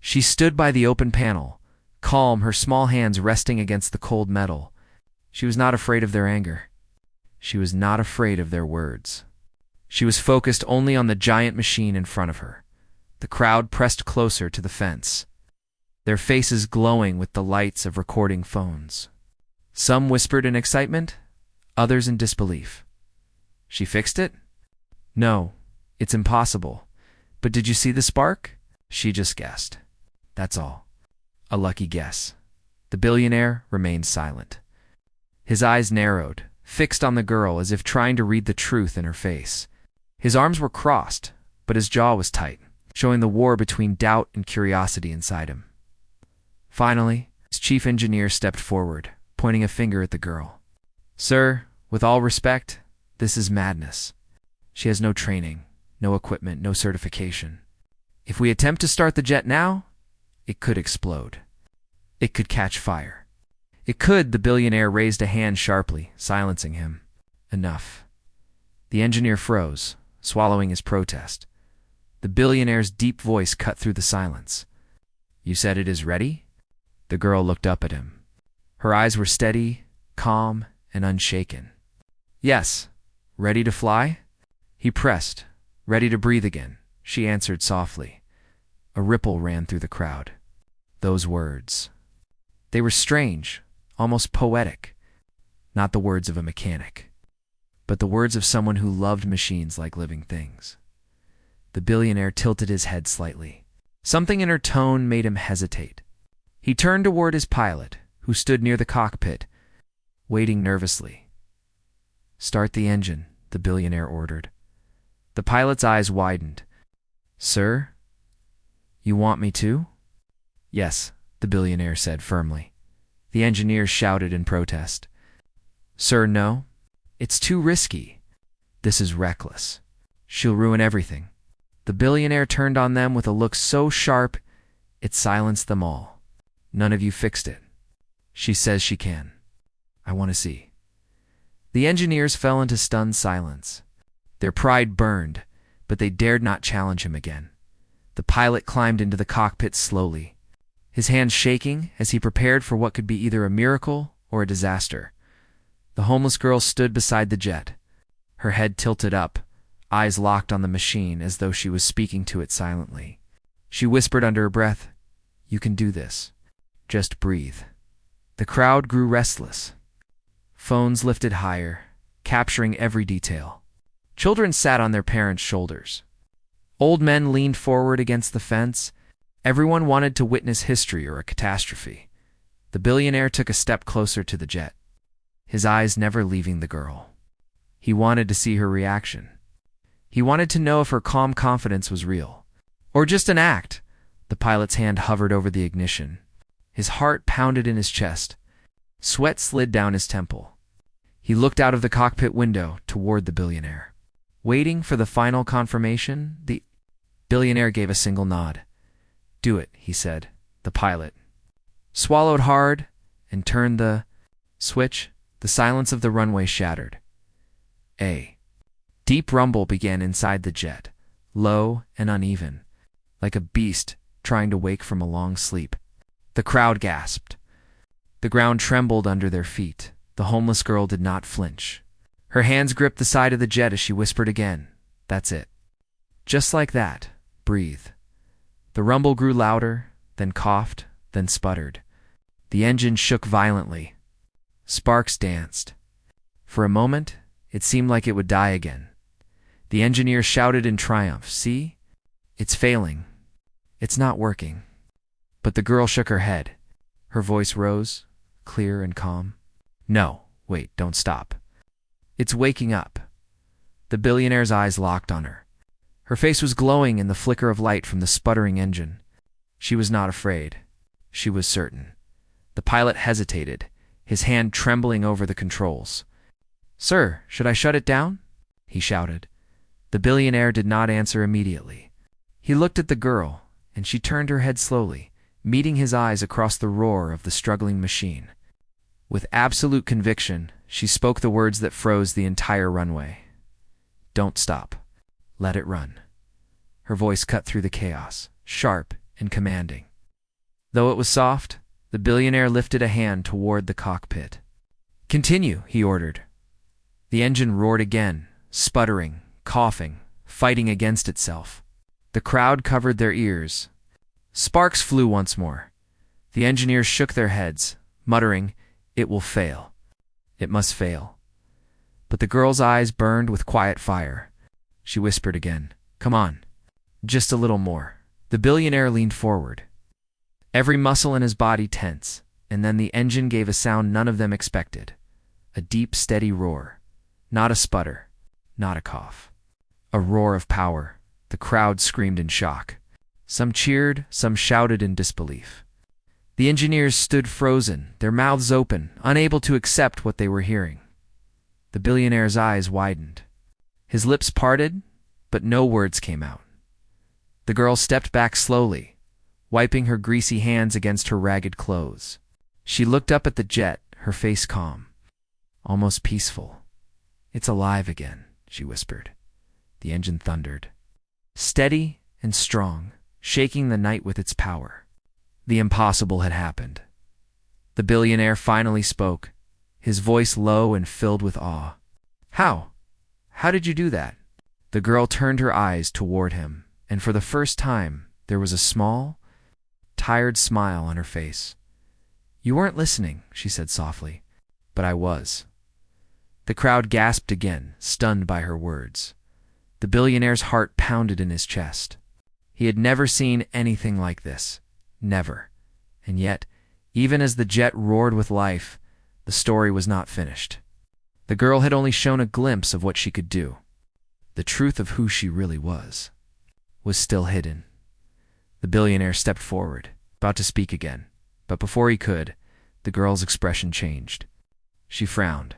She stood by the open panel, calm, her small hands resting against the cold metal. She was not afraid of their anger. She was not afraid of their words. She was focused only on the giant machine in front of her. The crowd pressed closer to the fence, their faces glowing with the lights of recording phones. Some whispered in excitement, others in disbelief. "She fixed it?" "No, it's impossible. But did you see the spark?" "She just guessed. That's all." A lucky guess. The billionaire remained silent. His eyes narrowed, fixed on the girl as if trying to read the truth in her face. His arms were crossed, but his jaw was tight, showing the war between doubt and curiosity inside him. Finally, his chief engineer stepped forward, pointing a finger at the girl. "Sir, with all respect, this is madness. She has no training, no equipment, no certification. If we attempt to start the jet now, it could explode. It could catch fire. It could." The billionaire raised a hand sharply, silencing him. "Enough." The engineer froze, swallowing his protest. The billionaire's deep voice cut through the silence. "You said it is ready?" The girl looked up at him. Her eyes were steady, calm, and unshaken. "Yes. Ready to fly?" He pressed, ready to breathe again. She answered softly. A ripple ran through the crowd. Those words. They were strange, almost poetic. Not the words of a mechanic, but the words of someone who loved machines like living things. The billionaire tilted his head slightly. Something in her tone made him hesitate. He turned toward his pilot, who stood near the cockpit, waiting nervously. "Start the engine," the billionaire ordered. The pilot's eyes widened. "Sir, you want me to?" "Yes," the billionaire said firmly. The engineers shouted in protest. "Sir, no. It's too risky. This is reckless. She'll ruin everything." The billionaire turned on them with a look so sharp it silenced them all. "None of you fixed it. She says she can. I want to see." The engineers fell into stunned silence. Their pride burned, but they dared not challenge him again. The pilot climbed into the cockpit slowly, his hands shaking as he prepared for what could be either a miracle or a disaster. The homeless girl stood beside the jet, her head tilted up, eyes locked on the machine as though she was speaking to it silently. She whispered under her breath, "You can do this. Just breathe." The crowd grew restless. Phones lifted higher, capturing every detail. Children sat on their parents' shoulders. Old men leaned forward against the fence. Everyone wanted to witness history or a catastrophe. The billionaire took a step closer to the jet, his eyes never leaving the girl. He wanted to see her reaction. He wanted to know if her calm confidence was real, or just an act. The pilot's hand hovered over the ignition. His heart pounded in his chest. Sweat slid down his temple. He looked out of the cockpit window toward the billionaire. Waiting for the final confirmation, the billionaire gave a single nod. "Do it," he said. The pilot swallowed hard and turned the switch. The silence of the runway shattered. A deep rumble began inside the jet, low and uneven, like a beast trying to wake from a long sleep. The crowd gasped. The ground trembled under their feet. The homeless girl did not flinch. Her hands gripped the side of the jet as she whispered again, "That's it. Just like that. Breathe." The rumble grew louder, then coughed, then sputtered. The engine shook violently. Sparks danced. For a moment, it seemed like it would die again. The engineer shouted in triumph, "See? It's failing. It's not working." But the girl shook her head. Her voice rose, clear and calm. "No, wait, don't stop. It's waking up. The billionaire's eyes locked on her. Her face was glowing in the flicker of light from the sputtering engine. She was not afraid. She was certain. The pilot hesitated, his hand trembling over the controls. "Sir, should I shut it down?" he shouted. The billionaire did not answer immediately. He looked at the girl, and she turned her head slowly, meeting his eyes across the roar of the struggling machine. With absolute conviction, she spoke the words that froze the entire runway. "Don't stop. Let it run." Her voice cut through the chaos, sharp and commanding. Though it was soft, the billionaire lifted a hand toward the cockpit. "Continue," he ordered. The engine roared again, sputtering, coughing, fighting against itself. The crowd covered their ears. Sparks flew once more. The engineers shook their heads, muttering, "It will fail. It must fail." But the girl's eyes burned with quiet fire. She whispered again, "Come on. Just a little more." The billionaire leaned forward, every muscle in his body tense, and then the engine gave a sound none of them expected. A deep, steady roar. Not a sputter, not a cough. A roar of power. The crowd screamed in shock. Some cheered, some shouted in disbelief. The engineers stood frozen, their mouths open, unable to accept what they were hearing. The billionaire's eyes widened. His lips parted, but no words came out. The girl stepped back slowly, wiping her greasy hands against her ragged clothes. She looked up at the jet, her face calm, almost peaceful. "It's alive again," she whispered. The engine thundered, steady and strong, shaking the night with its power. The impossible had happened. The billionaire finally spoke, his voice low and filled with awe. "How? How did you do that?" The girl turned her eyes toward him, and for the first time there was a small, tired smile on her face. "You weren't listening," she said softly, "but I was." The crowd gasped again, stunned by her words. The billionaire's heart pounded in his chest. He had never seen anything like this. Never. And yet, even as the jet roared with life, the story was not finished. The girl had only shown a glimpse of what she could do. The truth of who she really was still hidden. The billionaire stepped forward, about to speak again, but before he could, the girl's expression changed. She frowned,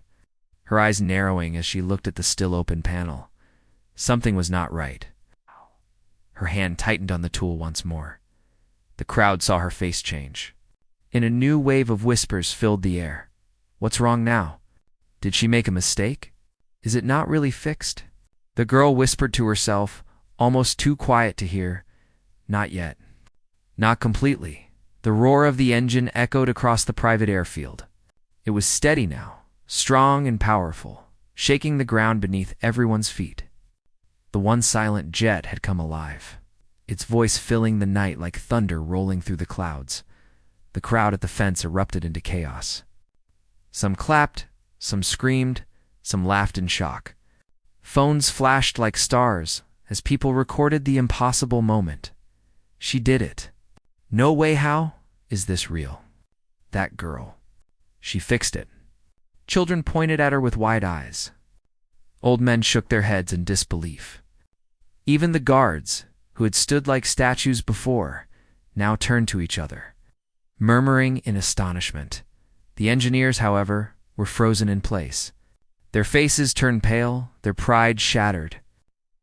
her eyes narrowing as she looked at the still open panel. Something was not right. Her hand tightened on the tool once more. The crowd saw her face change. In a new wave of whispers filled the air. "What's wrong now? Did she make a mistake? Is it not really fixed?" The girl whispered to herself, almost too quiet to hear, "Not yet. Not completely." The roar of the engine echoed across the private airfield. It was steady now, strong and powerful, shaking the ground beneath everyone's feet. The one silent jet had come alive, its voice filling the night like thunder rolling through the clouds. The crowd at the fence erupted into chaos. Some clapped, some screamed, some laughed in shock. Phones flashed like stars as people recorded the impossible moment. She did it. No way how is this real? That girl. She fixed it. Children pointed at her with wide eyes. Old men shook their heads in disbelief. Even the guards, who had stood like statues before, now turned to each other, murmuring in astonishment. The engineers, however, were frozen in place. Their faces turned pale, their pride shattered.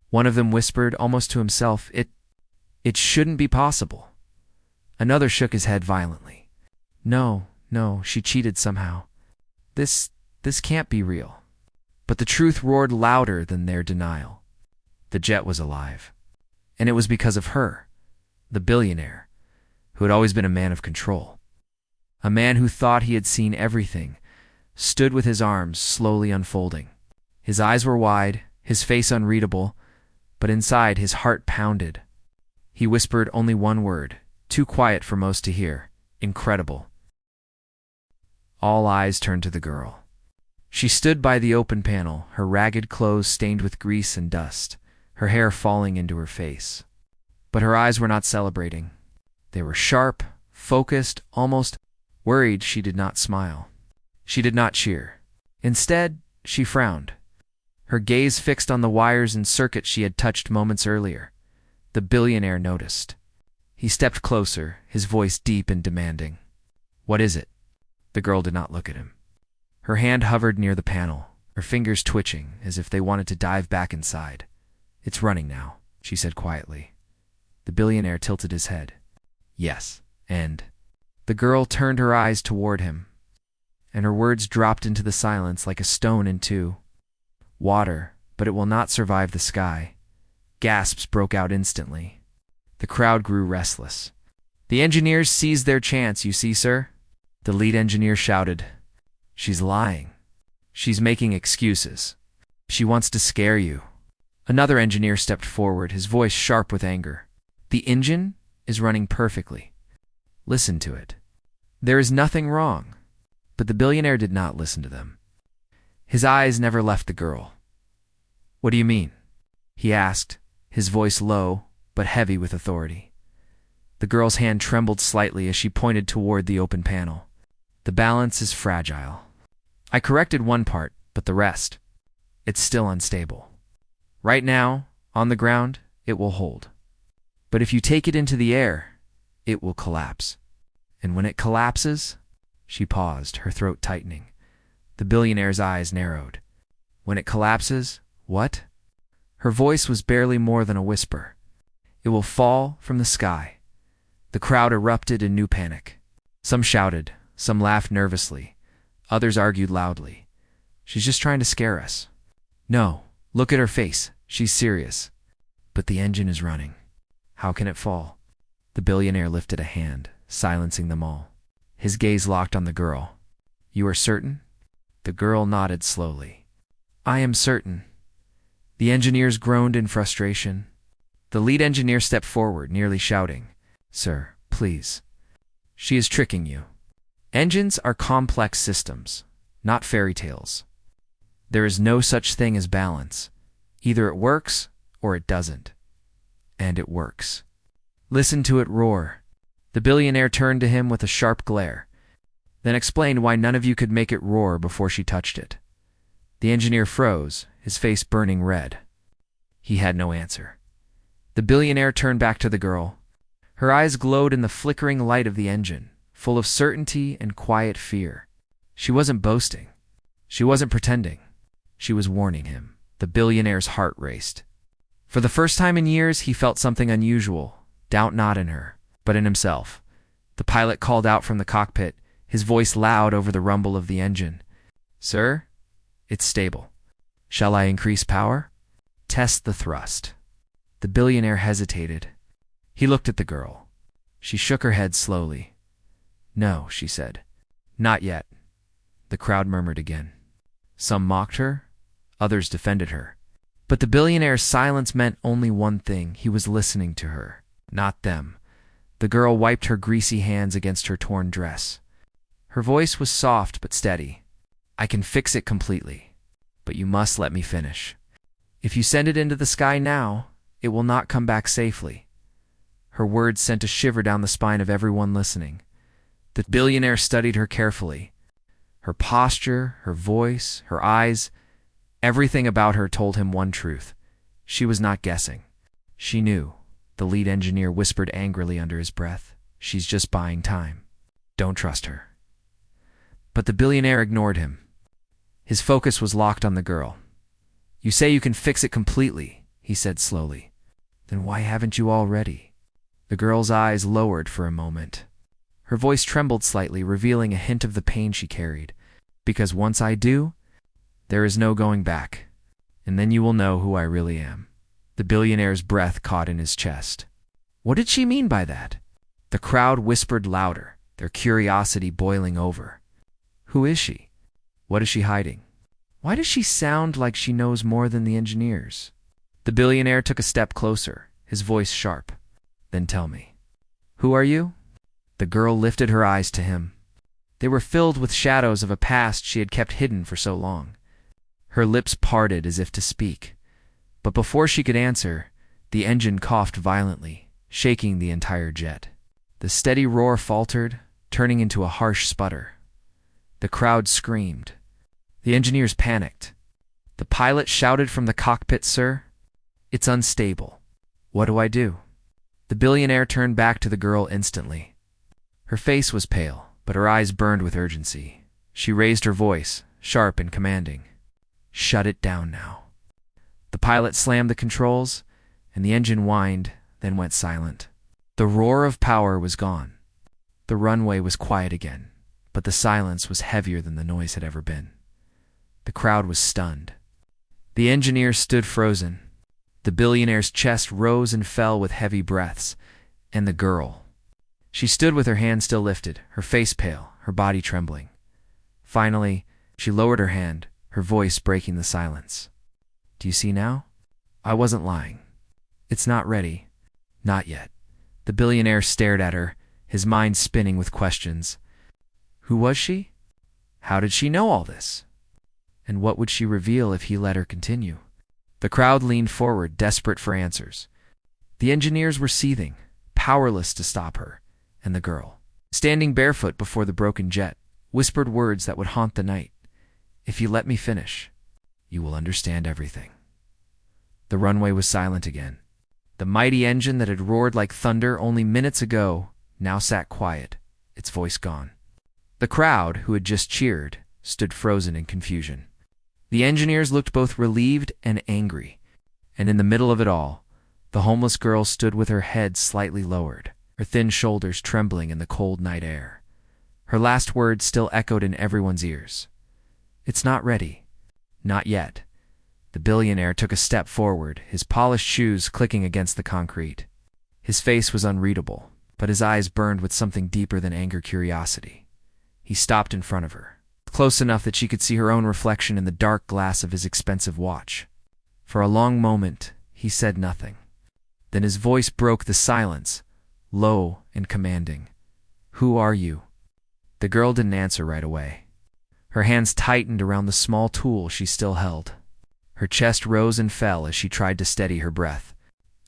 One of them whispered, almost to himself, It shouldn't be possible." Another shook his head violently. No, she cheated somehow. This can't be real." But the truth roared louder than their denial. The jet was alive. And it was because of her, the billionaire, who had always been a man of control. A man who thought he had seen everything, stood with his arms slowly unfolding. His eyes were wide, his face unreadable, but inside his heart pounded. He whispered only one word, too quiet for most to hear: "Incredible." All eyes turned to the girl. She stood by the open panel, her ragged clothes stained with grease and dust, her hair falling into her face. But her eyes were not celebrating. They were sharp, focused, almost worried. She did not smile. She did not cheer. Instead, she frowned, her gaze fixed on the wires and circuits she had touched moments earlier. The billionaire noticed. He stepped closer, his voice deep and demanding. "What is it?" The girl did not look at him. Her hand hovered near the panel, her fingers twitching as if they wanted to dive back inside. "It's running now," she said quietly. The billionaire tilted his head. "Yes, and—" The girl turned her eyes toward him, and her words dropped into the silence like a stone into water, but it will not survive the sky. Gasps broke out instantly. The crowd grew restless. "The engineers seized their chance, you see, sir," the lead engineer shouted. "She's lying. She's making excuses. She wants to scare you." Another engineer stepped forward, his voice sharp with anger. "The engine is running perfectly. Listen to it. There is nothing wrong." But the billionaire did not listen to them. His eyes never left the girl. "What do you mean?" he asked, his voice low but heavy with authority. The girl's hand trembled slightly as she pointed toward the open panel. "The balance is fragile. I corrected one part, but the rest, it's still unstable. Right now, on the ground, it will hold. But if you take it into the air, it will collapse. And when it collapses—" She paused, her throat tightening. The billionaire's eyes narrowed. "When it collapses, what?" Her voice was barely more than a whisper. "It will fall from the sky." The crowd erupted in new panic. Some shouted, some laughed nervously, others argued loudly. "She's just trying to scare us." "No, look at her face. She's serious." "But the engine is running. How can it fall?" The billionaire lifted a hand, silencing them all. His gaze locked on the girl. "You are certain?" The girl nodded slowly. "I am certain." The engineers groaned in frustration. The lead engineer stepped forward, nearly shouting, "Sir, please. She is tricking you. Engines are complex systems, not fairy tales. There is no such thing as balance. Either it works or it doesn't. And it works. Listen to it roar." The billionaire turned to him with a sharp glare, then explained why none of you could make it roar before she touched it. The engineer froze, his face burning red. He had no answer. The billionaire turned back to the girl. Her eyes glowed in the flickering light of the engine, full of certainty and quiet fear. She wasn't boasting. She wasn't pretending. She was warning him. The billionaire's heart raced. For the first time in years, he felt something unusual, doubt not in her, but in himself. The pilot called out from the cockpit, his voice loud over the rumble of the engine. "Sir, it's stable. Shall I increase power?" "Test the thrust." The billionaire hesitated. He looked at the girl. She shook her head slowly. "No," she said. "Not yet." The crowd murmured again. Some mocked her, others defended her. But the billionaire's silence meant only one thing. He was listening to her, not them. The girl wiped her greasy hands against her torn dress. Her voice was soft but steady. "I can fix it completely, but you must let me finish. If you send it into the sky now, it will not come back safely." Her words sent a shiver down the spine of everyone listening. The billionaire studied her carefully. Her posture, her voice, her eyes, everything about her told him one truth. She was not guessing. She knew. The lead engineer whispered angrily under his breath. "She's just buying time. Don't trust her." But the billionaire ignored him. His focus was locked on the girl. "You say you can fix it completely," he said slowly. "Then why haven't you already?" The girl's eyes lowered for a moment. Her voice trembled slightly, revealing a hint of the pain she carried. "Because once I do, there is no going back. And then you will know who I really am." The billionaire's breath caught in his chest. What did she mean by that? The crowd whispered louder, their curiosity boiling over. Who is she? What is she hiding? Why does she sound like she knows more than the engineers? The billionaire took a step closer, his voice sharp. "Then tell me. Who are you?" The girl lifted her eyes to him. They were filled with shadows of a past she had kept hidden for so long. Her lips parted as if to speak. But before she could answer, the engine coughed violently, shaking the entire jet. The steady roar faltered, turning into a harsh sputter. The crowd screamed. The engineers panicked. The pilot shouted from the cockpit, "Sir, it's unstable." "What do I do?" The billionaire turned back to the girl instantly. Her face was pale, but her eyes burned with urgency. She raised her voice, sharp and commanding. "Shut it down now." The pilot slammed the controls, and the engine whined, then went silent. The roar of power was gone. The runway was quiet again, but the silence was heavier than the noise had ever been. The crowd was stunned. The engineer stood frozen. The billionaire's chest rose and fell with heavy breaths, and the girl. She stood with her hand still lifted, her face pale, her body trembling. Finally, she lowered her hand, her voice breaking the silence. "Do you see now? I wasn't lying. It's not ready. Not yet." The billionaire stared at her, his mind spinning with questions. Who was she? How did she know all this? And what would she reveal if he let her continue? The crowd leaned forward, desperate for answers. The engineers were seething, powerless to stop her, and the girl, standing barefoot before the broken jet, whispered words that would haunt the night. "If you let me finish, you will understand everything." The runway was silent again. The mighty engine that had roared like thunder only minutes ago now sat quiet, its voice gone. The crowd, who had just cheered, stood frozen in confusion. The engineers looked both relieved and angry, and in the middle of it all, the homeless girl stood with her head slightly lowered, her thin shoulders trembling in the cold night air. Her last words still echoed in everyone's ears. "It's not ready. Not yet." The billionaire took a step forward, his polished shoes clicking against the concrete. His face was unreadable, but his eyes burned with something deeper than anger-curiosity. He stopped in front of her, close enough that she could see her own reflection in the dark glass of his expensive watch. For a long moment, he said nothing. Then his voice broke the silence, low and commanding. "Who are you?" The girl didn't answer right away. Her hands tightened around the small tool she still held. Her chest rose and fell as she tried to steady her breath.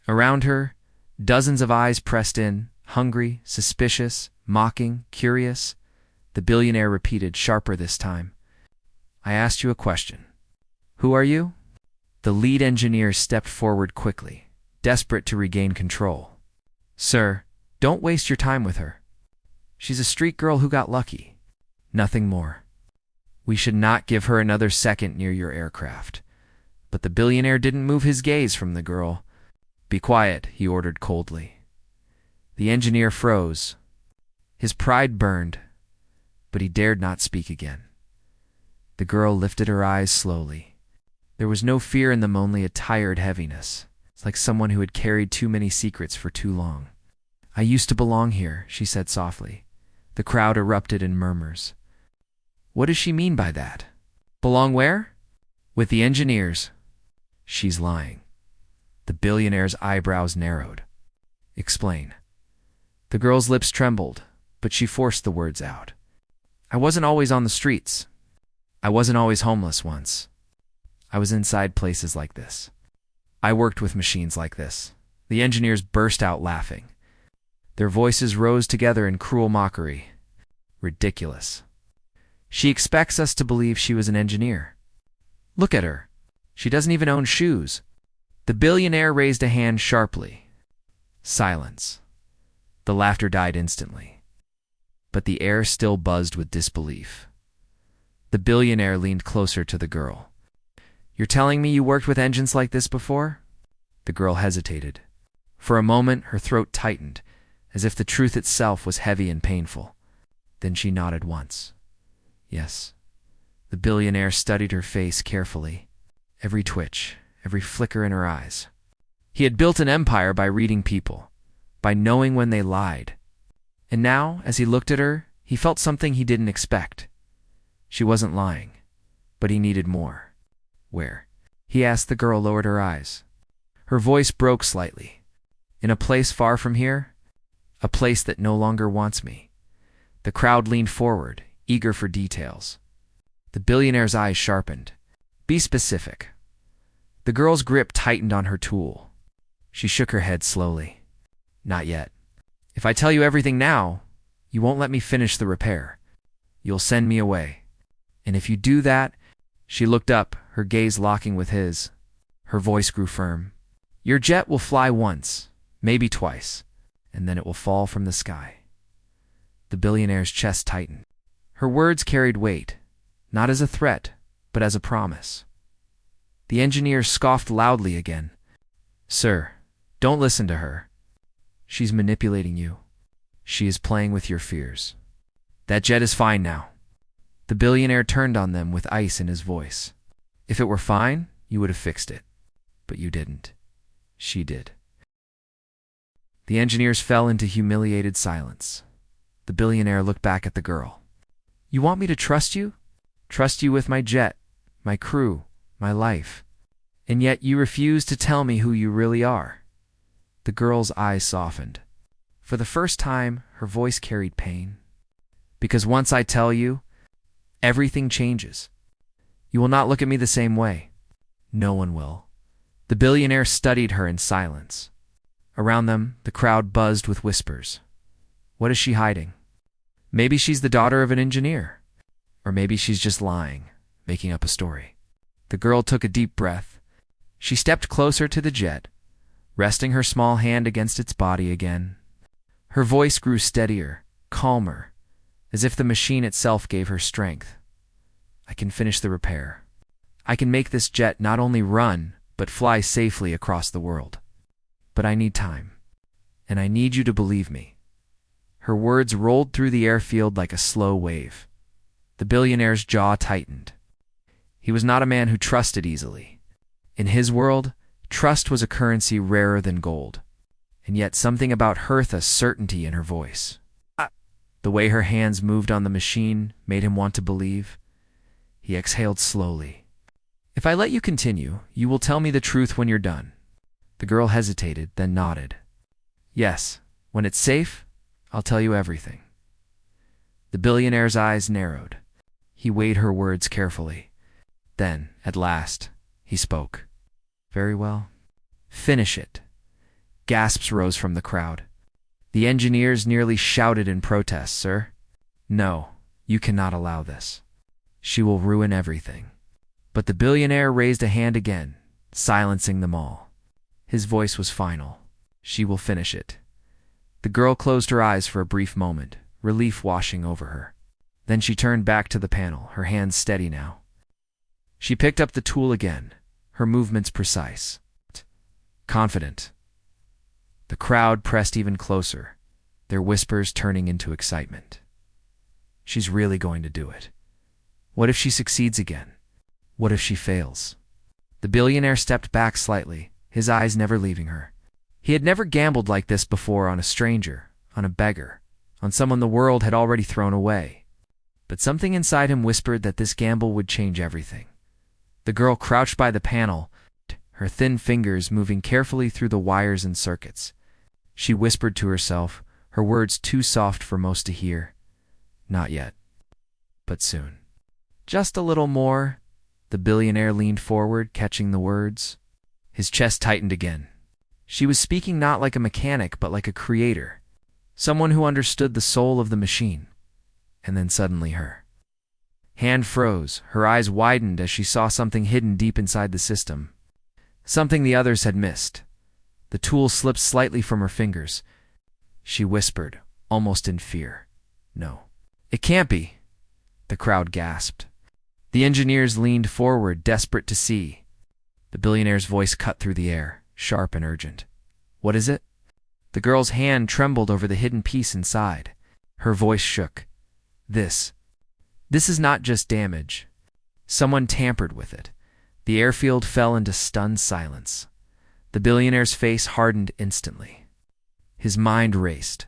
Around her, dozens of eyes pressed in, hungry, suspicious, mocking, curious. The billionaire repeated, sharper this time. "I asked you a question. Who are you?" The lead engineer stepped forward quickly, desperate to regain control. "Sir, don't waste your time with her. She's a street girl who got lucky. Nothing more. We should not give her another second near your aircraft." But the billionaire didn't move his gaze from the girl. "Be quiet," he ordered coldly. The engineer froze. His pride burned, but he dared not speak again. The girl lifted her eyes slowly. There was no fear in them, only a tired heaviness. It's like someone who had carried too many secrets for too long. "I used to belong here," she said softly. The crowd erupted in murmurs. "What does she mean by that? Belong where?" "With the engineers." "She's lying." The billionaire's eyebrows narrowed. "Explain." The girl's lips trembled, but she forced the words out. "I wasn't always on the streets. I wasn't always homeless once. I was inside places like this. I worked with machines like this." The engineers burst out laughing. Their voices rose together in cruel mockery. "Ridiculous. She expects us to believe she was an engineer. Look at her. She doesn't even own shoes." The billionaire raised a hand sharply. Silence. The laughter died instantly, but the air still buzzed with disbelief. The billionaire leaned closer to the girl. "You're telling me you worked with engines like this before?" The girl hesitated. For a moment, her throat tightened, as if the truth itself was heavy and painful. Then she nodded once. "Yes." The billionaire studied her face carefully, every twitch, every flicker in her eyes. He had built an empire by reading people, by knowing when they lied. And now, as he looked at her, he felt something he didn't expect. She wasn't lying, but he needed more. "Where?" he asked. The girl lowered her eyes. Her voice broke slightly. "In a place far from here? A place that no longer wants me." The crowd leaned forward, eager for details. The billionaire's eyes sharpened. "Be specific." The girl's grip tightened on her tool. She shook her head slowly. "Not yet. If I tell you everything now, you won't let me finish the repair. You'll send me away. And if you do that—" She looked up, her gaze locking with his. Her voice grew firm. Your jet will fly once, maybe twice, and then it will fall from the sky. The billionaire's chest tightened. Her words carried weight, not as a threat, but as a promise. The engineer scoffed loudly again. Sir, don't listen to her. She's manipulating you. She is playing with your fears. That jet is fine now. The billionaire turned on them with ice in his voice. If it were fine, you would have fixed it. But you didn't. She did. The engineers fell into humiliated silence. The billionaire looked back at the girl. You want me to trust you? Trust you with my jet, my crew, my life. And yet you refuse to tell me who you really are. The girl's eyes softened. For the first time, her voice carried pain. Because once I tell you, everything changes. You will not look at me the same way. No one will. The billionaire studied her in silence. Around them, the crowd buzzed with whispers. What is she hiding? Maybe she's the daughter of an engineer. Or maybe she's just lying, making up a story. The girl took a deep breath. She stepped closer to the jet, resting her small hand against its body again. Her voice grew steadier, calmer, as if the machine itself gave her strength. I can finish the repair. I can make this jet not only run, but fly safely across the world. But I need time. And I need you to believe me. Her words rolled through the airfield like a slow wave. The billionaire's jaw tightened. He was not a man who trusted easily. In his world, trust was a currency rarer than gold. And yet something about Hertha's certainty in her voice. The way her hands moved on the machine made him want to believe. He exhaled slowly. If I let you continue, you will tell me the truth when you're done. The girl hesitated, then nodded. Yes, when it's safe, I'll tell you everything. The billionaire's eyes narrowed. He weighed her words carefully. Then, at last, he spoke. Very well. Finish it. Gasps rose from the crowd. The engineers nearly shouted in protest, Sir. No, you cannot allow this. She will ruin everything. But the billionaire raised a hand again, silencing them all. His voice was final. She will finish it. The girl closed her eyes for a brief moment, relief washing over her. Then she turned back to the panel, her hands steady now. She picked up the tool again, her movements precise. Confident. The crowd pressed even closer, their whispers turning into excitement. She's really going to do it. What if she succeeds again? What if she fails? The billionaire stepped back slightly, his eyes never leaving her. He had never gambled like this before on a stranger, on a beggar, on someone the world had already thrown away. But something inside him whispered that this gamble would change everything. The girl crouched by the panel, her thin fingers moving carefully through the wires and circuits. She whispered to herself, her words too soft for most to hear. Not yet. But soon. Just a little more. The billionaire leaned forward, catching the words. His chest tightened again. She was speaking not like a mechanic, but like a creator. Someone who understood the soul of the machine. And then suddenly her hand froze, her eyes widened as she saw something hidden deep inside the system. Something the others had missed. The tool slipped slightly from her fingers. She whispered, almost in fear. No. It can't be. The crowd gasped. The engineers leaned forward, desperate to see. The billionaire's voice cut through the air, sharp and urgent. What is it? The girl's hand trembled over the hidden piece inside. Her voice shook. This is not just damage. Someone tampered with it. The airfield fell into stunned silence. The billionaire's face hardened instantly. His mind raced.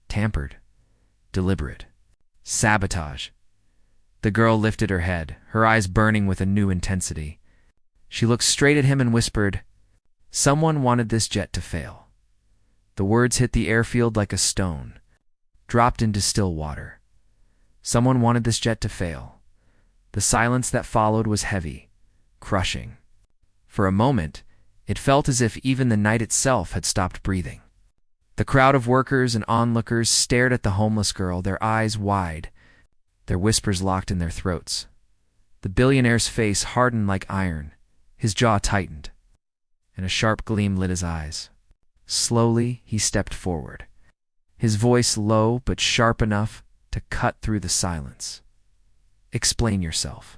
Tampered. Deliberate. Sabotage. The girl lifted her head, her eyes burning with a new intensity. She looked straight at him and whispered, Someone wanted this jet to fail. The words hit the airfield like a stone, dropped into still water. Someone wanted this jet to fail. The silence that followed was heavy, crushing. For a moment, it felt as if even the night itself had stopped breathing. The crowd of workers and onlookers stared at the homeless girl, their eyes wide, their whispers locked in their throats. The billionaire's face hardened like iron, his jaw tightened, and a sharp gleam lit his eyes. Slowly, he stepped forward, his voice low but sharp enough to cut through the silence. "Explain yourself."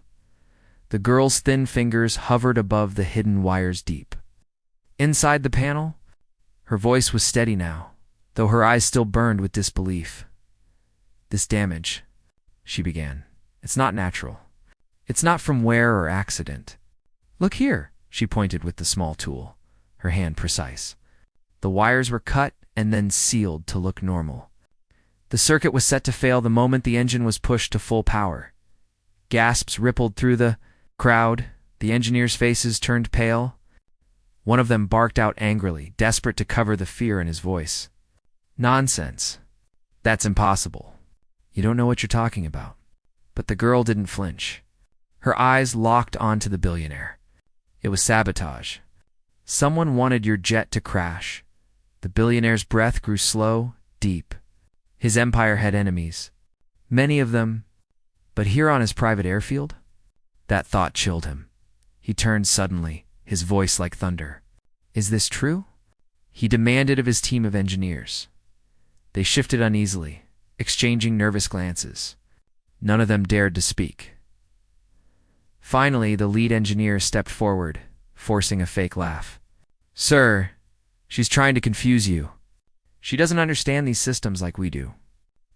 The girl's thin fingers hovered above the hidden wires deep. Inside the panel, her voice was steady now, though her eyes still burned with disbelief. "This damage," she began, "it's not natural. It's not from wear or accident. Look here," she pointed with the small tool, her hand precise. The wires were cut and then sealed to look normal. The circuit was set to fail the moment the engine was pushed to full power. Gasps rippled through the crowd. The engineers' faces turned pale. One of them barked out angrily, desperate to cover the fear in his voice. "Nonsense. That's impossible. You don't know what you're talking about." But the girl didn't flinch. Her eyes locked onto the billionaire. It was sabotage. Someone wanted your jet to crash. The billionaire's breath grew slow, deep. His empire had enemies. Many of them. But here on his private airfield? That thought chilled him. He turned suddenly, his voice like thunder. "Is this true?" He demanded of his team of engineers. They shifted uneasily, exchanging nervous glances. None of them dared to speak. Finally, the lead engineer stepped forward, forcing a fake laugh. "Sir, she's trying to confuse you. She doesn't understand these systems like we do.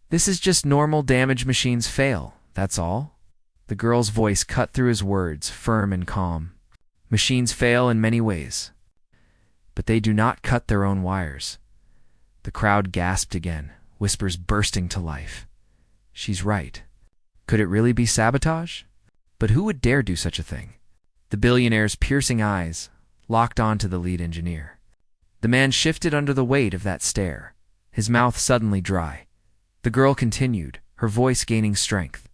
This is just normal damage machines fail, that's all." The girl's voice cut through his words, firm and calm. "Machines fail in many ways, but they do not cut their own wires." The crowd gasped again, whispers bursting to life. She's right. Could it really be sabotage? But who would dare do such a thing? The billionaire's piercing eyes locked onto the lead engineer. The man shifted under the weight of that stare, his mouth suddenly dry. The girl continued, her voice gaining strength.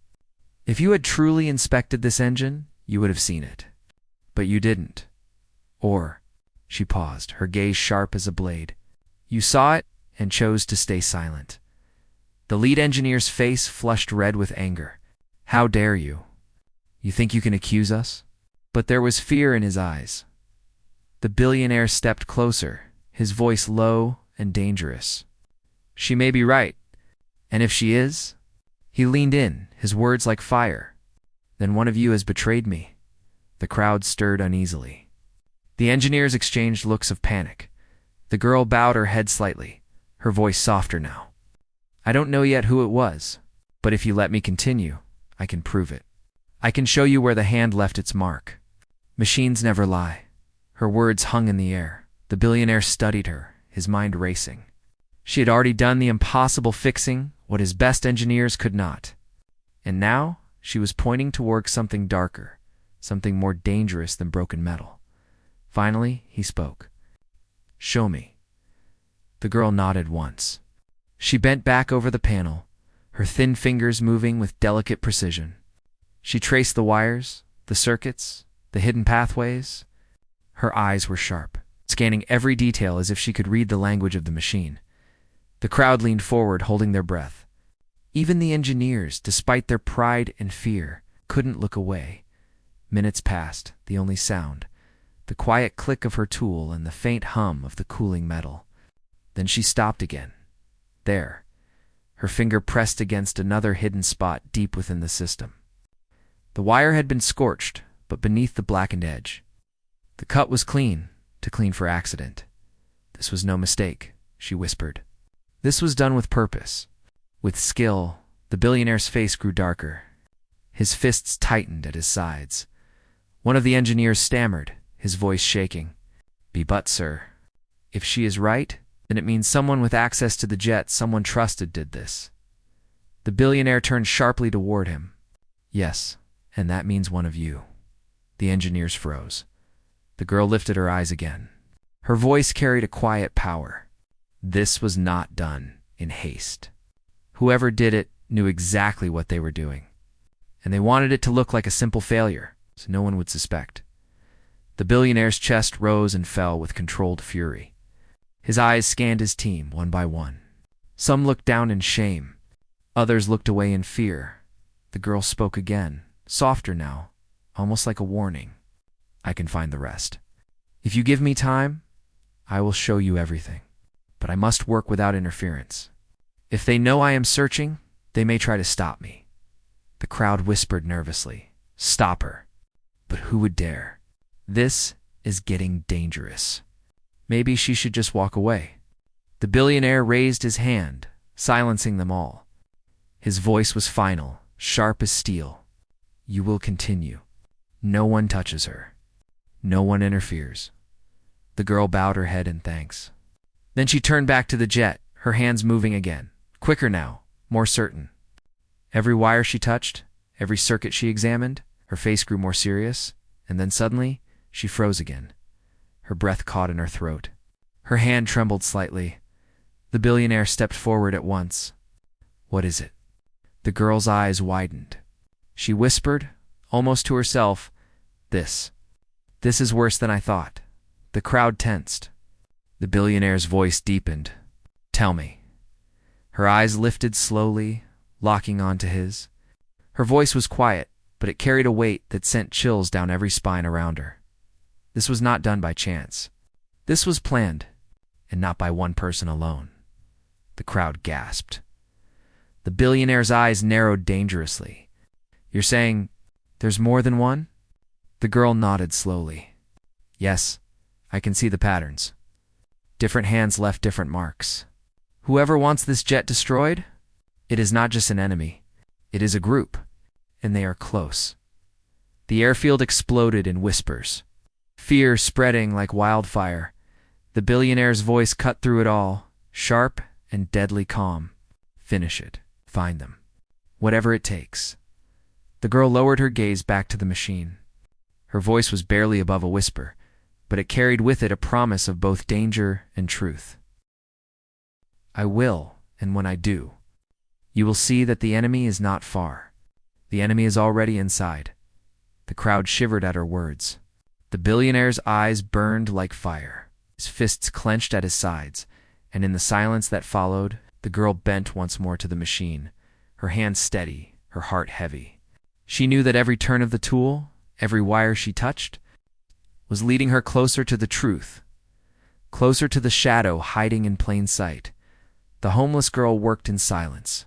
"If you had truly inspected this engine, you would have seen it. But you didn't. Or," she paused, her gaze sharp as a blade, "you saw it and chose to stay silent." The lead engineer's face flushed red with anger. "How dare you? You think you can accuse us?" But there was fear in his eyes. The billionaire stepped closer, his voice low and dangerous. "She may be right. And if she is?" He leaned in, his words like fire. "Then one of you has betrayed me." The crowd stirred uneasily. The engineers exchanged looks of panic. The girl bowed her head slightly, her voice softer now. "I don't know yet who it was, but if you let me continue, I can prove it. I can show you where the hand left its mark. Machines never lie." Her words hung in the air. The billionaire studied her, his mind racing. She had already done the impossible, fixing what his best engineers could not. And now she was pointing toward something darker, something more dangerous than broken metal. Finally, he spoke. "Show me." The girl nodded once. She bent back over the panel, her thin fingers moving with delicate precision. She traced the wires, the circuits, the hidden pathways. Her eyes were sharp, scanning every detail as if she could read the language of the machine. The crowd leaned forward, holding their breath. Even the engineers, despite their pride and fear, couldn't look away. Minutes passed, the only sound, the quiet click of her tool and the faint hum of the cooling metal. Then she stopped again. There, her finger pressed against another hidden spot deep within the system. The wire had been scorched, but beneath the blackened edge. The cut was clean, too clean for accident. "This was no mistake," she whispered. "This was done with purpose, with skill." The billionaire's face grew darker. His fists tightened at his sides. One of the engineers stammered, his voice shaking. But, sir, if she is right, then it means someone with access to the jet someone trusted did this." The billionaire turned sharply toward him. "Yes, and that means one of you." The engineers froze. The girl lifted her eyes again. Her voice carried a quiet power. This was not done in haste. Whoever did it knew exactly what they were doing, and they wanted it to look like a simple failure, so no one would suspect. The billionaire's chest rose and fell with controlled fury. His eyes scanned his team one by one. Some looked down in shame. Others looked away in fear. The girl spoke again, softer now, almost like a warning. I can find the rest. If you give me time, I will show you everything. But I must work without interference. If they know I am searching, they may try to stop me. The crowd whispered nervously, "Stop her." But who would dare? This is getting dangerous. Maybe she should just walk away. The billionaire raised his hand, silencing them all. His voice was final, sharp as steel. You will continue. No one touches her. No one interferes. The girl bowed her head in thanks. Then she turned back to the jet, her hands moving again. Quicker now, more certain. Every wire she touched, every circuit she examined, her face grew more serious, and then suddenly, she froze again. Her breath caught in her throat. Her hand trembled slightly. The billionaire stepped forward at once. What is it? The girl's eyes widened. She whispered, almost to herself, This is worse than I thought. The crowd tensed. The billionaire's voice deepened. Tell me. Her eyes lifted slowly, locking onto his. Her voice was quiet, but it carried a weight that sent chills down every spine around her. This was not done by chance. This was planned, and not by one person alone. The crowd gasped. The billionaire's eyes narrowed dangerously. You're saying there's more than one? The girl nodded slowly. Yes, I can see the patterns. Different hands left different marks. Whoever wants this jet destroyed, it is not just an enemy. It is a group, and they are close. The airfield exploded in whispers, fear spreading like wildfire. The billionaire's voice cut through it all, sharp and deadly calm. Finish it. Find them. Whatever it takes. The girl lowered her gaze back to the machine. Her voice was barely above a whisper, but it carried with it a promise of both danger and truth. I will, and when I do, you will see that the enemy is not far. The enemy is already inside. The crowd shivered at her words. The billionaire's eyes burned like fire. His fists clenched at his sides, and in the silence that followed, the girl bent once more to the machine, her hands steady, her heart heavy. She knew that every turn of the tool, every wire she touched, was leading her closer to the truth, closer to the shadow hiding in plain sight. The homeless girl worked in silence.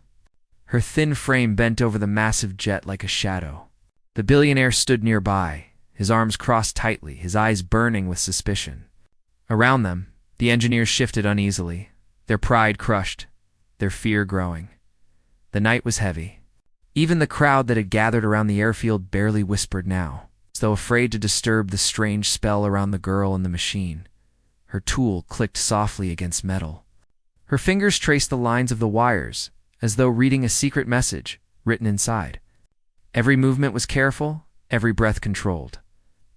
Her thin frame bent over the massive jet like a shadow. The billionaire stood nearby, his arms crossed tightly, his eyes burning with suspicion. Around them, the engineers shifted uneasily, their pride crushed, their fear growing. The night was heavy. Even the crowd that had gathered around the airfield barely whispered now, as though afraid to disturb the strange spell around the girl and the machine. Her tool clicked softly against metal. Her fingers traced the lines of the wires, as though reading a secret message written inside. Every movement was careful, every breath controlled.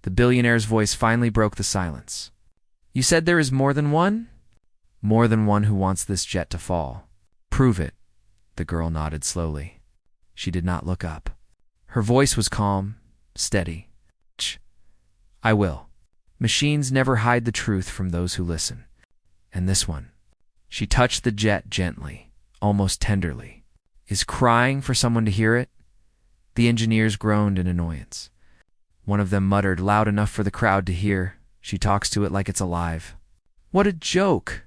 The billionaire's voice finally broke the silence. You said there is more than one? More than one who wants this jet to fall. Prove it. The girl nodded slowly. She did not look up. Her voice was calm, steady. I will. Machines never hide the truth from those who listen. And this one. She touched the jet gently, almost tenderly. Is crying for someone to hear it? The engineers groaned in annoyance. One of them muttered loud enough for the crowd to hear, She talks to it like it's alive. What a joke!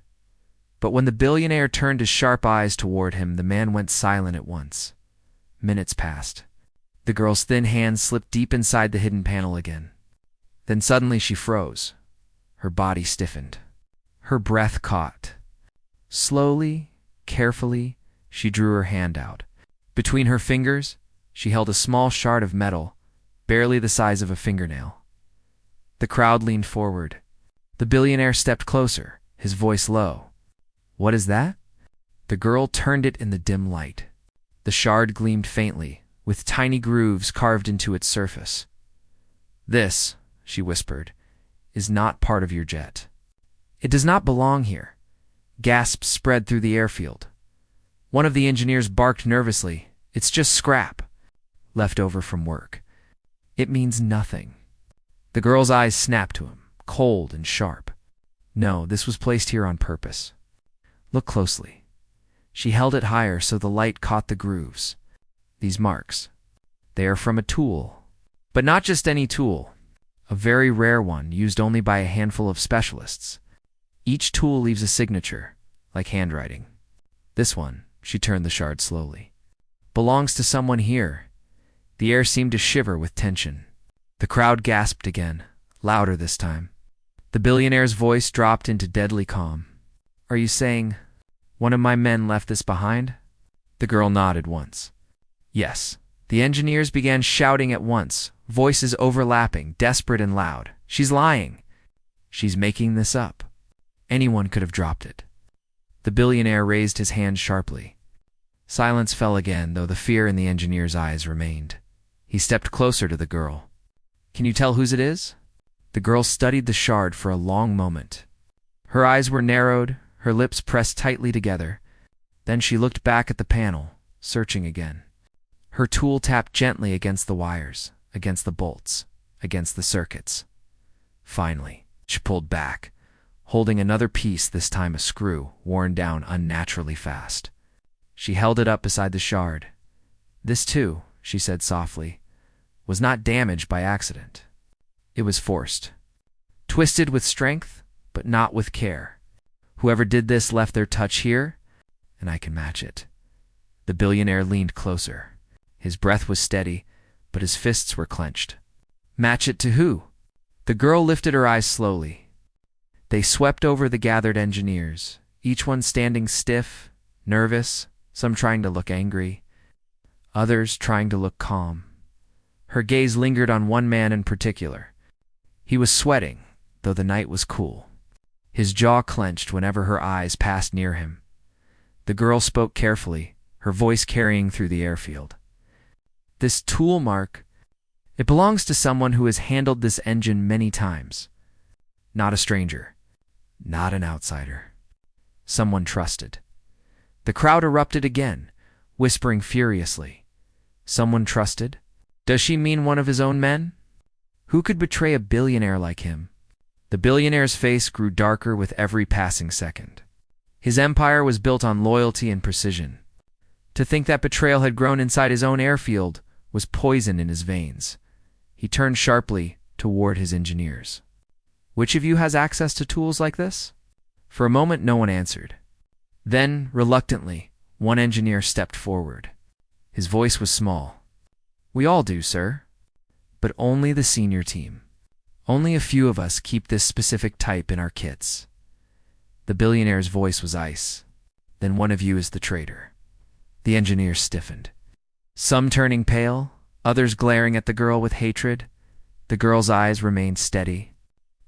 But when the billionaire turned his sharp eyes toward him, the man went silent at once. Minutes passed. The girl's thin hands slipped deep inside the hidden panel again. Then suddenly she froze. Her body stiffened. Her breath caught. Slowly, carefully, she drew her hand out. Between her fingers, she held a small shard of metal, barely the size of a fingernail. The crowd leaned forward. The billionaire stepped closer, his voice low. What is that? The girl turned it in the dim light. The shard gleamed faintly, with tiny grooves carved into its surface. This, she whispered, is not part of your jet. It does not belong here. Gasps spread through the airfield. One of the engineers barked nervously. It's just scrap, left over from work. It means nothing. The girl's eyes snapped to him, cold and sharp. No, this was placed here on purpose. Look closely. She held it higher so the light caught the grooves. These marks. They are from a tool. But not just any tool. A very rare one used only by a handful of specialists. Each tool leaves a signature, like handwriting. This one, she turned the shard slowly, belongs to someone here. The air seemed to shiver with tension. The crowd gasped again, louder this time. The billionaire's voice dropped into deadly calm. Are you saying one of my men left this behind? The girl nodded once. Yes. The engineers began shouting at once, voices overlapping, desperate and loud. She's lying. She's making this up. Anyone could have dropped it. The billionaire raised his hand sharply. Silence fell again, though the fear in the engineer's eyes remained. He stepped closer to the girl. Can you tell whose it is? The girl studied the shard for a long moment. Her eyes were narrowed, her lips pressed tightly together. Then she looked back at the panel, searching again. Her tool tapped gently against the wires, against the bolts, against the circuits. Finally, she pulled back, holding another piece, this time a screw, worn down unnaturally fast. She held it up beside the shard. This too, she said softly, was not damaged by accident. It was forced. Twisted with strength, but not with care. Whoever did this left their touch here, and I can match it. The billionaire leaned closer. His breath was steady, but his fists were clenched. Match it to who? The girl lifted her eyes slowly. They swept over the gathered engineers, each one standing stiff, nervous, some trying to look angry, others trying to look calm. Her gaze lingered on one man in particular. He was sweating, though the night was cool. His jaw clenched whenever her eyes passed near him. The girl spoke carefully, her voice carrying through the airfield. This tool mark, it belongs to someone who has handled this engine many times. Not a stranger, not an outsider. Someone trusted. The crowd erupted again, whispering furiously. Someone trusted? Does she mean one of his own men? Who could betray a billionaire like him? The billionaire's face grew darker with every passing second. His empire was built on loyalty and precision. To think that betrayal had grown inside his own airfield was poison in his veins. He turned sharply toward his engineers. Which of you has access to tools like this? For a moment, no one answered. Then, reluctantly, one engineer stepped forward. His voice was small. We all do, sir. But only the senior team. Only a few of us keep this specific type in our kits. The billionaire's voice was ice. Then one of you is the traitor. The engineer stiffened. Some turning pale, others glaring at the girl with hatred. The girl's eyes remained steady.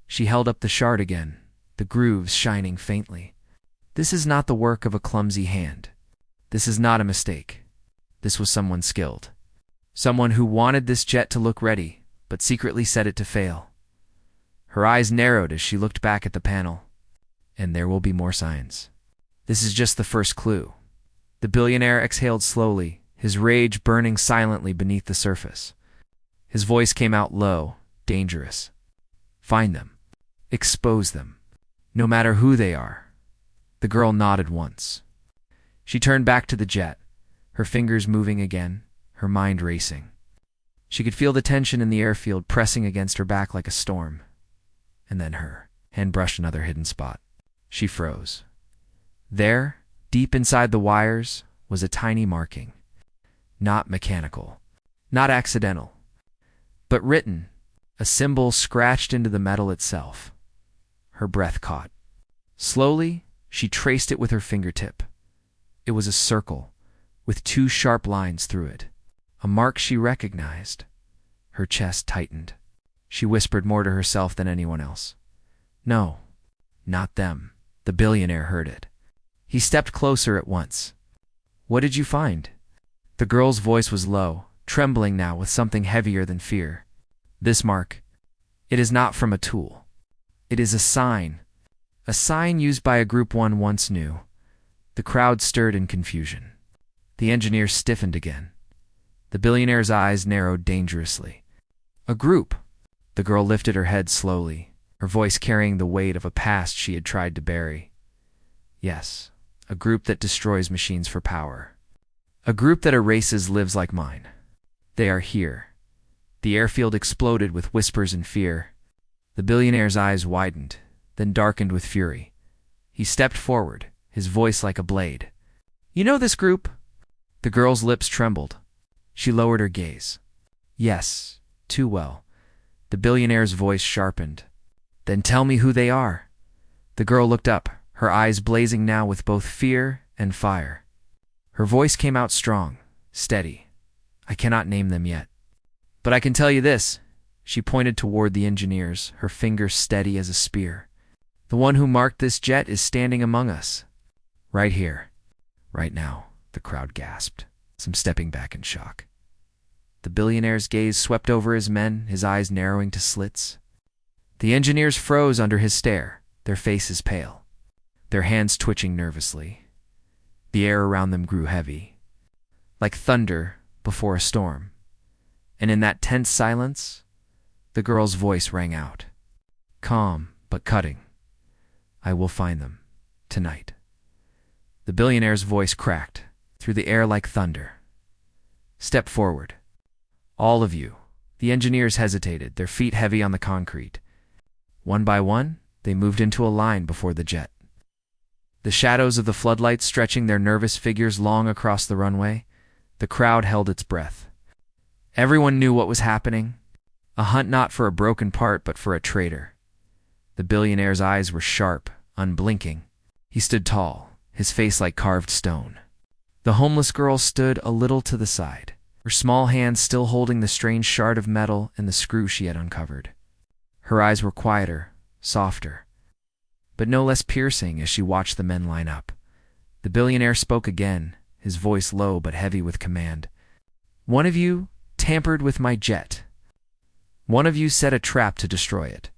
She held up the shard again, the grooves shining faintly. This is not the work of a clumsy hand. This is not a mistake. This was someone skilled. Someone who wanted this jet to look ready, but secretly set it to fail. Her eyes narrowed as she looked back at the panel. And there will be more signs. This is just the first clue. The billionaire exhaled slowly, his rage burning silently beneath the surface. His voice came out low, dangerous. Find them. Expose them. No matter who they are. The girl nodded once. She turned back to the jet, her fingers moving again, her mind racing. She could feel the tension in the airfield pressing against her back like a storm. And then her hand brushed another hidden spot. She froze. There, deep inside the wires, was a tiny marking. Not mechanical, not accidental, but written, a symbol scratched into the metal itself. Her breath caught. Slowly, she traced it with her fingertip. It was a circle, with two sharp lines through it, a mark she recognized. Her chest tightened. She whispered more to herself than anyone else. No, not them. The billionaire heard it. He stepped closer at once. What did you find? The girl's voice was low, trembling now with something heavier than fear. This mark, it is not from a tool. It is a sign used by a group one once knew. The crowd stirred in confusion. The engineer stiffened again. The billionaire's eyes narrowed dangerously. A group. The girl lifted her head slowly, her voice carrying the weight of a past she had tried to bury. Yes, a group that destroys machines for power. A group that erases lives like mine. They are here. The airfield exploded with whispers and fear. The billionaire's eyes widened, then darkened with fury. He stepped forward, his voice like a blade. "You know this group?" The girl's lips trembled. She lowered her gaze. "Yes, too well." The billionaire's voice sharpened. "Then tell me who they are." The girl looked up, her eyes blazing now with both fear and fire. Her voice came out strong, steady. "I cannot name them yet. But I can tell you this." She pointed toward the engineers, her finger steady as a spear. "The one who marked this jet is standing among us. Right here. Right now." The crowd gasped, some stepping back in shock. The billionaire's gaze swept over his men, his eyes narrowing to slits. The engineers froze under his stare, their faces pale, their hands twitching nervously. The air around them grew heavy, like thunder before a storm. And in that tense silence, the girl's voice rang out, calm but cutting. "I will find them, tonight." The billionaire's voice cracked through the air like thunder. "Step forward. All of you." The engineers hesitated, their feet heavy on the concrete. One by one, they moved into a line before the jet. The shadows of the floodlights stretching their nervous figures long across the runway. The crowd held its breath. Everyone knew what was happening. A hunt not for a broken part, but for a traitor. The billionaire's eyes were sharp, unblinking. He stood tall, his face like carved stone. The homeless girl stood a little to the side, her small hands still holding the strange shard of metal and the screw she had uncovered. Her eyes were quieter, softer, but no less piercing as she watched the men line up. The billionaire spoke again, his voice low but heavy with command. "One of you tampered with my jet. One of you set a trap to destroy it.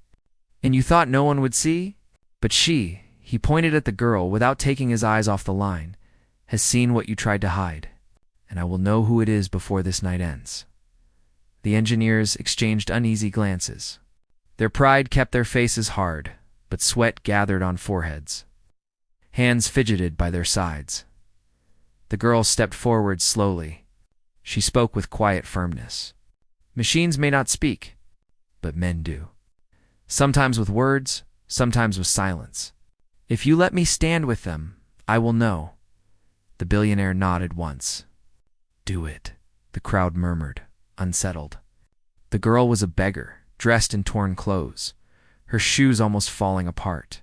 And you thought no one would see? But she," he pointed at the girl without taking his eyes off the line, "has seen what you tried to hide, and I will know who it is before this night ends." The engineers exchanged uneasy glances. Their pride kept their faces hard, but sweat gathered on foreheads. Hands fidgeted by their sides. The girl stepped forward slowly. She spoke with quiet firmness. "Machines may not speak, but men do. Sometimes with words, sometimes with silence. If you let me stand with them, I will know." The billionaire nodded once. "Do it," the crowd murmured, unsettled. The girl was a beggar, dressed in torn clothes, her shoes almost falling apart.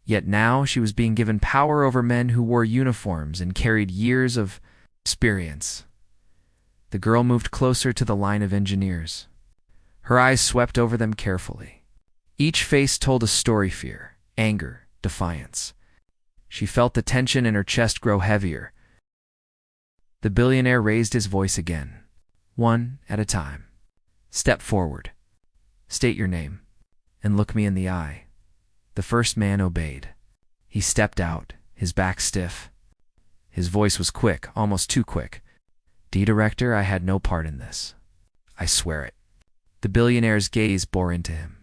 Yet now she was being given power over men who wore uniforms and carried years of experience. The girl moved closer to the line of engineers. Her eyes swept over them carefully. Each face told a story: fear, anger, defiance. She felt the tension in her chest grow heavier. The billionaire raised his voice again. "One at a time. Step forward. State your name, and look me in the eye." The first man obeyed. He stepped out, his back stiff. His voice was quick, almost too quick. "Director, I had no part in this. I swear it." The billionaire's gaze bore into him.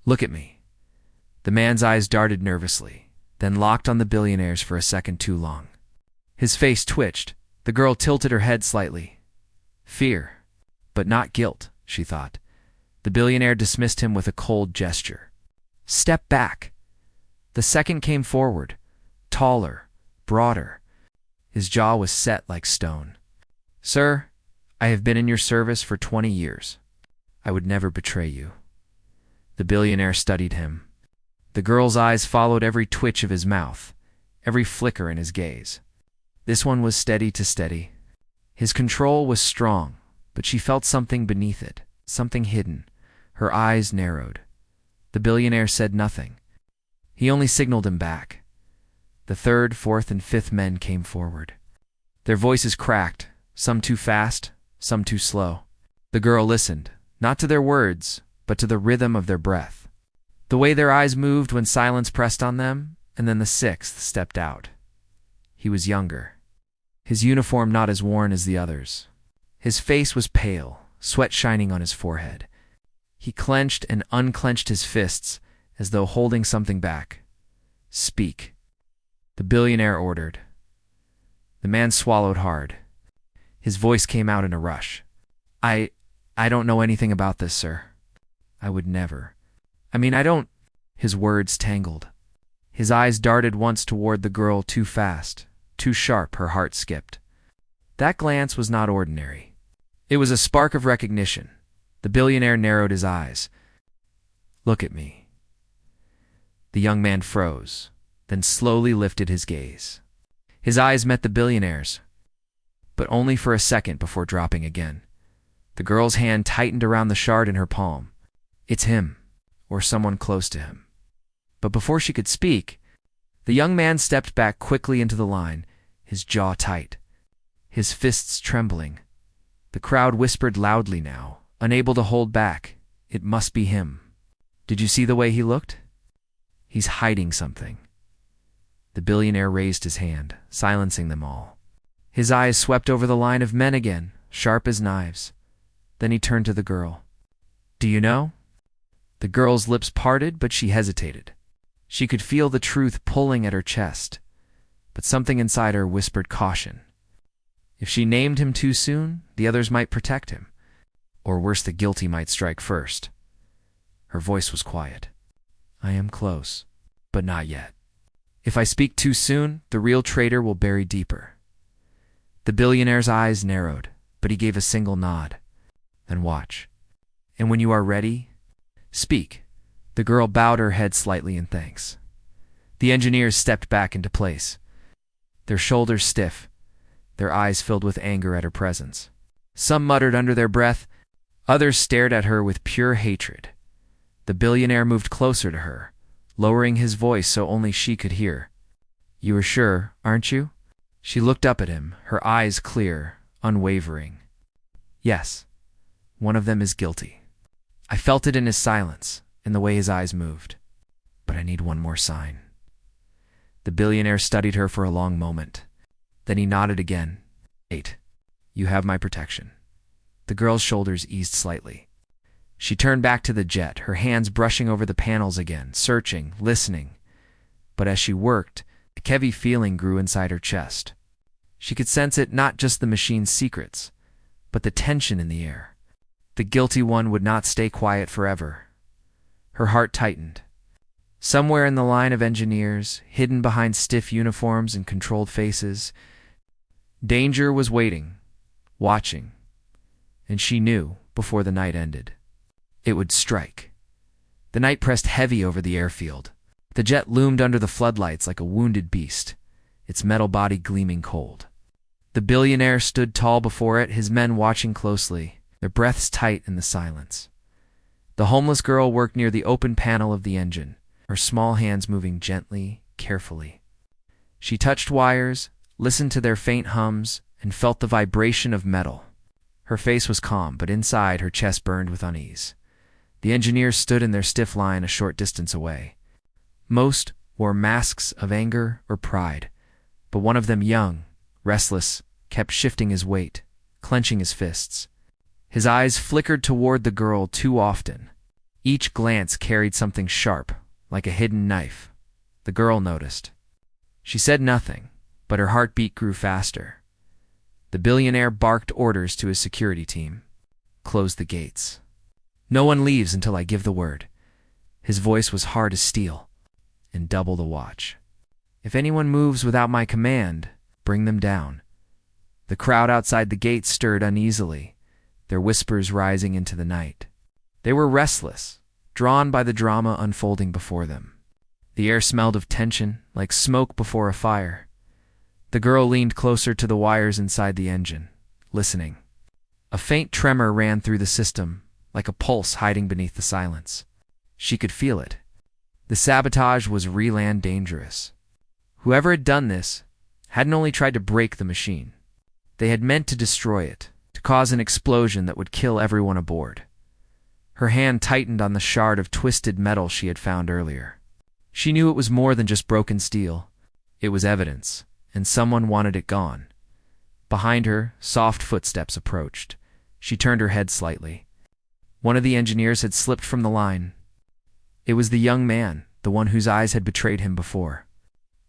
"Look at me." The man's eyes darted nervously, then locked on the billionaire's for a second too long. His face twitched. The girl tilted her head slightly. Fear, but not guilt, she thought. The billionaire dismissed him with a cold gesture. "Step back." The second came forward, taller, broader. His jaw was set like stone. "Sir, I have been in your service for 20 years. I would never betray you." The billionaire studied him. The girl's eyes followed every twitch of his mouth, every flicker in his gaze. This one was steady to steady. His control was strong, but she felt something beneath it, something hidden. Her eyes narrowed. The billionaire said nothing. He only signaled him back. The third, fourth, and fifth men came forward. Their voices cracked, some too fast, some too slow. The girl listened, not to their words, but to the rhythm of their breath, the way their eyes moved when silence pressed on them. And then the sixth stepped out. He was younger, his uniform not as worn as the others. His face was pale, sweat shining on his forehead. He clenched and unclenched his fists as though holding something back. "Speak," the billionaire ordered. The man swallowed hard. His voice came out in a rush. I I don't know anything about this, sir. I would never. I don't. His words tangled. His eyes darted once toward the girl too fast, too sharp, her heart skipped. That glance was not ordinary. It was a spark of recognition. The billionaire narrowed his eyes. Look at me. The young man froze, then slowly lifted his gaze. His eyes met the billionaire's, but only for a second before dropping again. The girl's hand tightened around the shard in her palm. It's him, or someone close to him. But before she could speak, the young man stepped back quickly into the line, his jaw tight, his fists trembling. The crowd whispered loudly now, unable to hold back. It must be him. Did you see the way he looked? He's hiding something. The billionaire raised his hand, silencing them all. His eyes swept over the line of men again, sharp as knives. Then he turned to the girl. Do you know? The girl's lips parted, but she hesitated. She could feel the truth pulling at her chest, but something inside her whispered caution. If she named him too soon, the others might protect him, or worse, the guilty might strike first. Her voice was quiet. I am close, but not yet. If I speak too soon, the real traitor will bury deeper. The billionaire's eyes narrowed, but he gave a single nod. Then watch. And when you are ready, speak. The girl bowed her head slightly in thanks. The engineers stepped back into place, their shoulders stiff, their eyes filled with anger at her presence. Some muttered under their breath, others stared at her with pure hatred. The billionaire moved closer to her, lowering his voice so only she could hear. You are sure, aren't you? She looked up at him, her eyes clear, unwavering. Yes, one of them is guilty. I felt it in his silence, in the way his eyes moved. But I need one more sign. The billionaire studied her for a long moment. Then he nodded again. 8. You have my protection. The girl's shoulders eased slightly. She turned back to the jet, her hands brushing over the panels again, searching, listening. But as she worked, a heavy feeling grew inside her chest. She could sense it, not just the machine's secrets, but the tension in the air. The guilty one would not stay quiet forever. Her heart tightened. Somewhere in the line of engineers, hidden behind stiff uniforms and controlled faces, danger was waiting, watching, and she knew before the night ended. It would strike. The night pressed heavy over the airfield. The jet loomed under the floodlights like a wounded beast, its metal body gleaming cold. The billionaire stood tall before it, his men watching closely, their breaths tight in the silence. The homeless girl worked near the open panel of the engine, her small hands moving gently, carefully. She touched wires, listened to their faint hums, and felt the vibration of metal. Her face was calm, but inside her chest burned with unease. The engineers stood in their stiff line a short distance away. Most wore masks of anger or pride, but one of them, young, restless, kept shifting his weight, clenching his fists. His eyes flickered toward the girl too often. Each glance carried something sharp, like a hidden knife. The girl noticed. She said nothing, but her heartbeat grew faster. The billionaire barked orders to his security team. Close the gates. No one leaves until I give the word. His voice was hard as steel. And double the watch. If anyone moves without my command, bring them down. The crowd outside the gate stirred uneasily, their whispers rising into the night. They were restless, drawn by the drama unfolding before them. The air smelled of tension, like smoke before a fire. The girl leaned closer to the wires inside the engine, listening. A faint tremor ran through the system, like a pulse hiding beneath the silence. She could feel it. The sabotage was real dangerous. Whoever had done this hadn't only tried to break the machine. They had meant to destroy it, to cause an explosion that would kill everyone aboard. Her hand tightened on the shard of twisted metal she had found earlier. She knew it was more than just broken steel. It was evidence, and someone wanted it gone. Behind her, soft footsteps approached. She turned her head slightly. One of the engineers had slipped from the line. It was the young man, the one whose eyes had betrayed him before.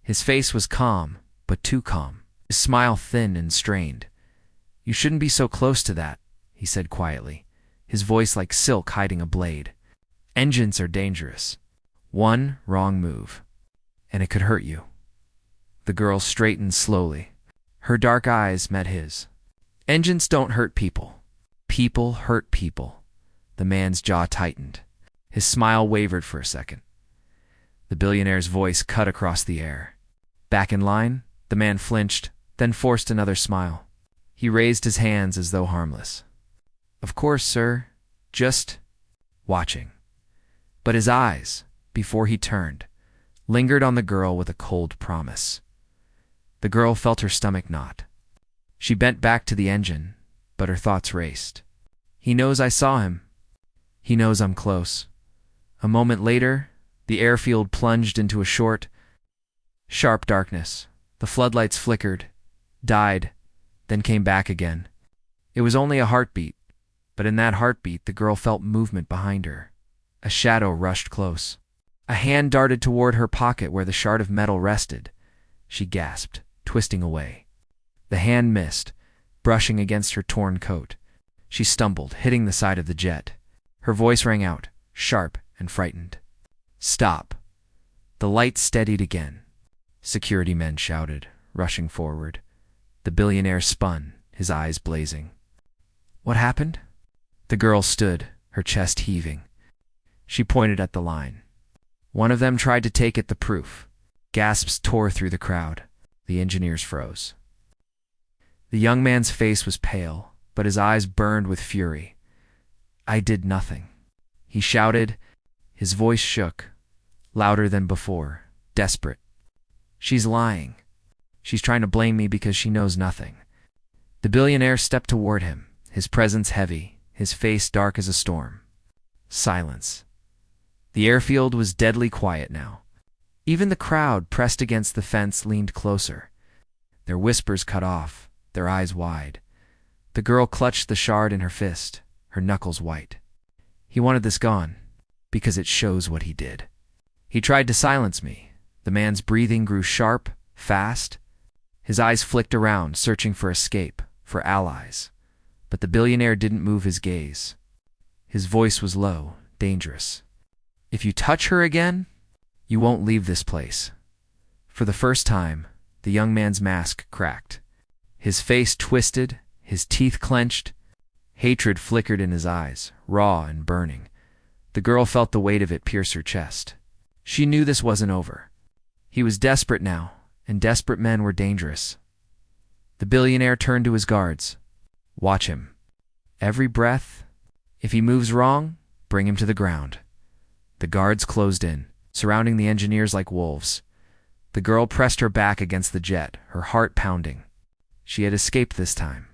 His face was calm, but too calm, his smile thin and strained. You shouldn't be so close to that, he said quietly, his voice like silk hiding a blade. Engines are dangerous. One wrong move, and it could hurt you. The girl straightened slowly. Her dark eyes met his. Engines don't hurt people. People hurt people. The man's jaw tightened. His smile wavered for a second. The billionaire's voice cut across the air. Back in line, the man flinched, then forced another smile. He raised his hands as though harmless. Of course, sir. Just watching. But his eyes, before he turned, lingered on the girl with a cold promise. The girl felt her stomach knot. She bent back to the engine, but her thoughts raced. He knows I saw him. He knows I'm close. A moment later, the airfield plunged into a short, sharp darkness. The floodlights flickered, died, then came back again. It was only a heartbeat, but in that heartbeat the girl felt movement behind her. A shadow rushed close. A hand darted toward her pocket where the shard of metal rested. She gasped, twisting away. The hand missed, brushing against her torn coat. She stumbled, hitting the side of the jet. Her voice rang out, sharp and frightened. Stop. The light steadied again. Security men shouted, rushing forward. The billionaire spun, his eyes blazing. What happened? The girl stood, her chest heaving. She pointed at the line. One of them tried to take it the proof. Gasps tore through the crowd. The engineers froze. The young man's face was pale, but his eyes burned with fury. I did nothing. He shouted. His voice shook, louder than before, desperate. She's lying. She's trying to blame me because she knows nothing. The billionaire stepped toward him, his presence heavy, his face dark as a storm. Silence. The airfield was deadly quiet now. Even the crowd pressed against the fence leaned closer. Their whispers cut off, their eyes wide. The girl clutched the shard in her fist, her knuckles white. He wanted this gone, because it shows what he did. He tried to silence me. The man's breathing grew sharp, fast. His eyes flicked around, searching for escape, for allies. But the billionaire didn't move his gaze. His voice was low, dangerous. If you touch her again, you won't leave this place. For the first time, the young man's mask cracked. His face twisted, his teeth clenched. Hatred flickered in his eyes, raw and burning. The girl felt the weight of it pierce her chest. She knew this wasn't over. He was desperate now, and desperate men were dangerous. The billionaire turned to his guards. Watch him. Every breath. If he moves wrong, bring him to the ground. The guards closed in, surrounding the engineers like wolves. The girl pressed her back against the jet, her heart pounding. She had escaped this time.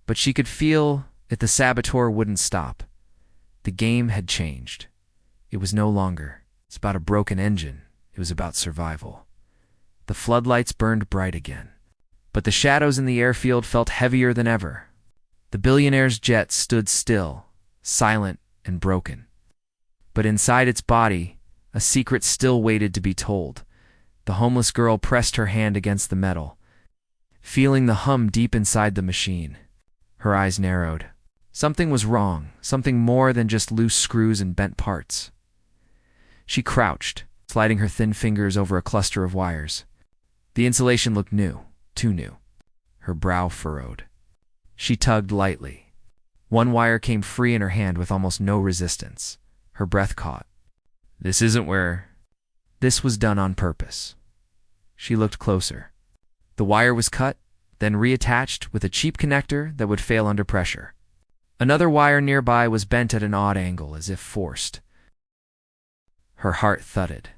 But she could feel that the saboteur wouldn't stop. The game had changed. It was no longer. It's about a broken engine. It was about survival. The floodlights burned bright again. But the shadows in the airfield felt heavier than ever. The billionaire's jet stood still, silent and broken. But inside its body, a secret still waited to be told. The homeless girl pressed her hand against the metal, feeling the hum deep inside the machine. Her eyes narrowed. Something was wrong, something more than just loose screws and bent parts. She crouched, sliding her thin fingers over a cluster of wires. The insulation looked new, too new. Her brow furrowed. She tugged lightly. One wire came free in her hand with almost no resistance. Her breath caught. This isn't where... This was done on purpose. She looked closer. The wire was cut, then reattached with a cheap connector that would fail under pressure. Another wire nearby was bent at an odd angle, as if forced. Her heart thudded.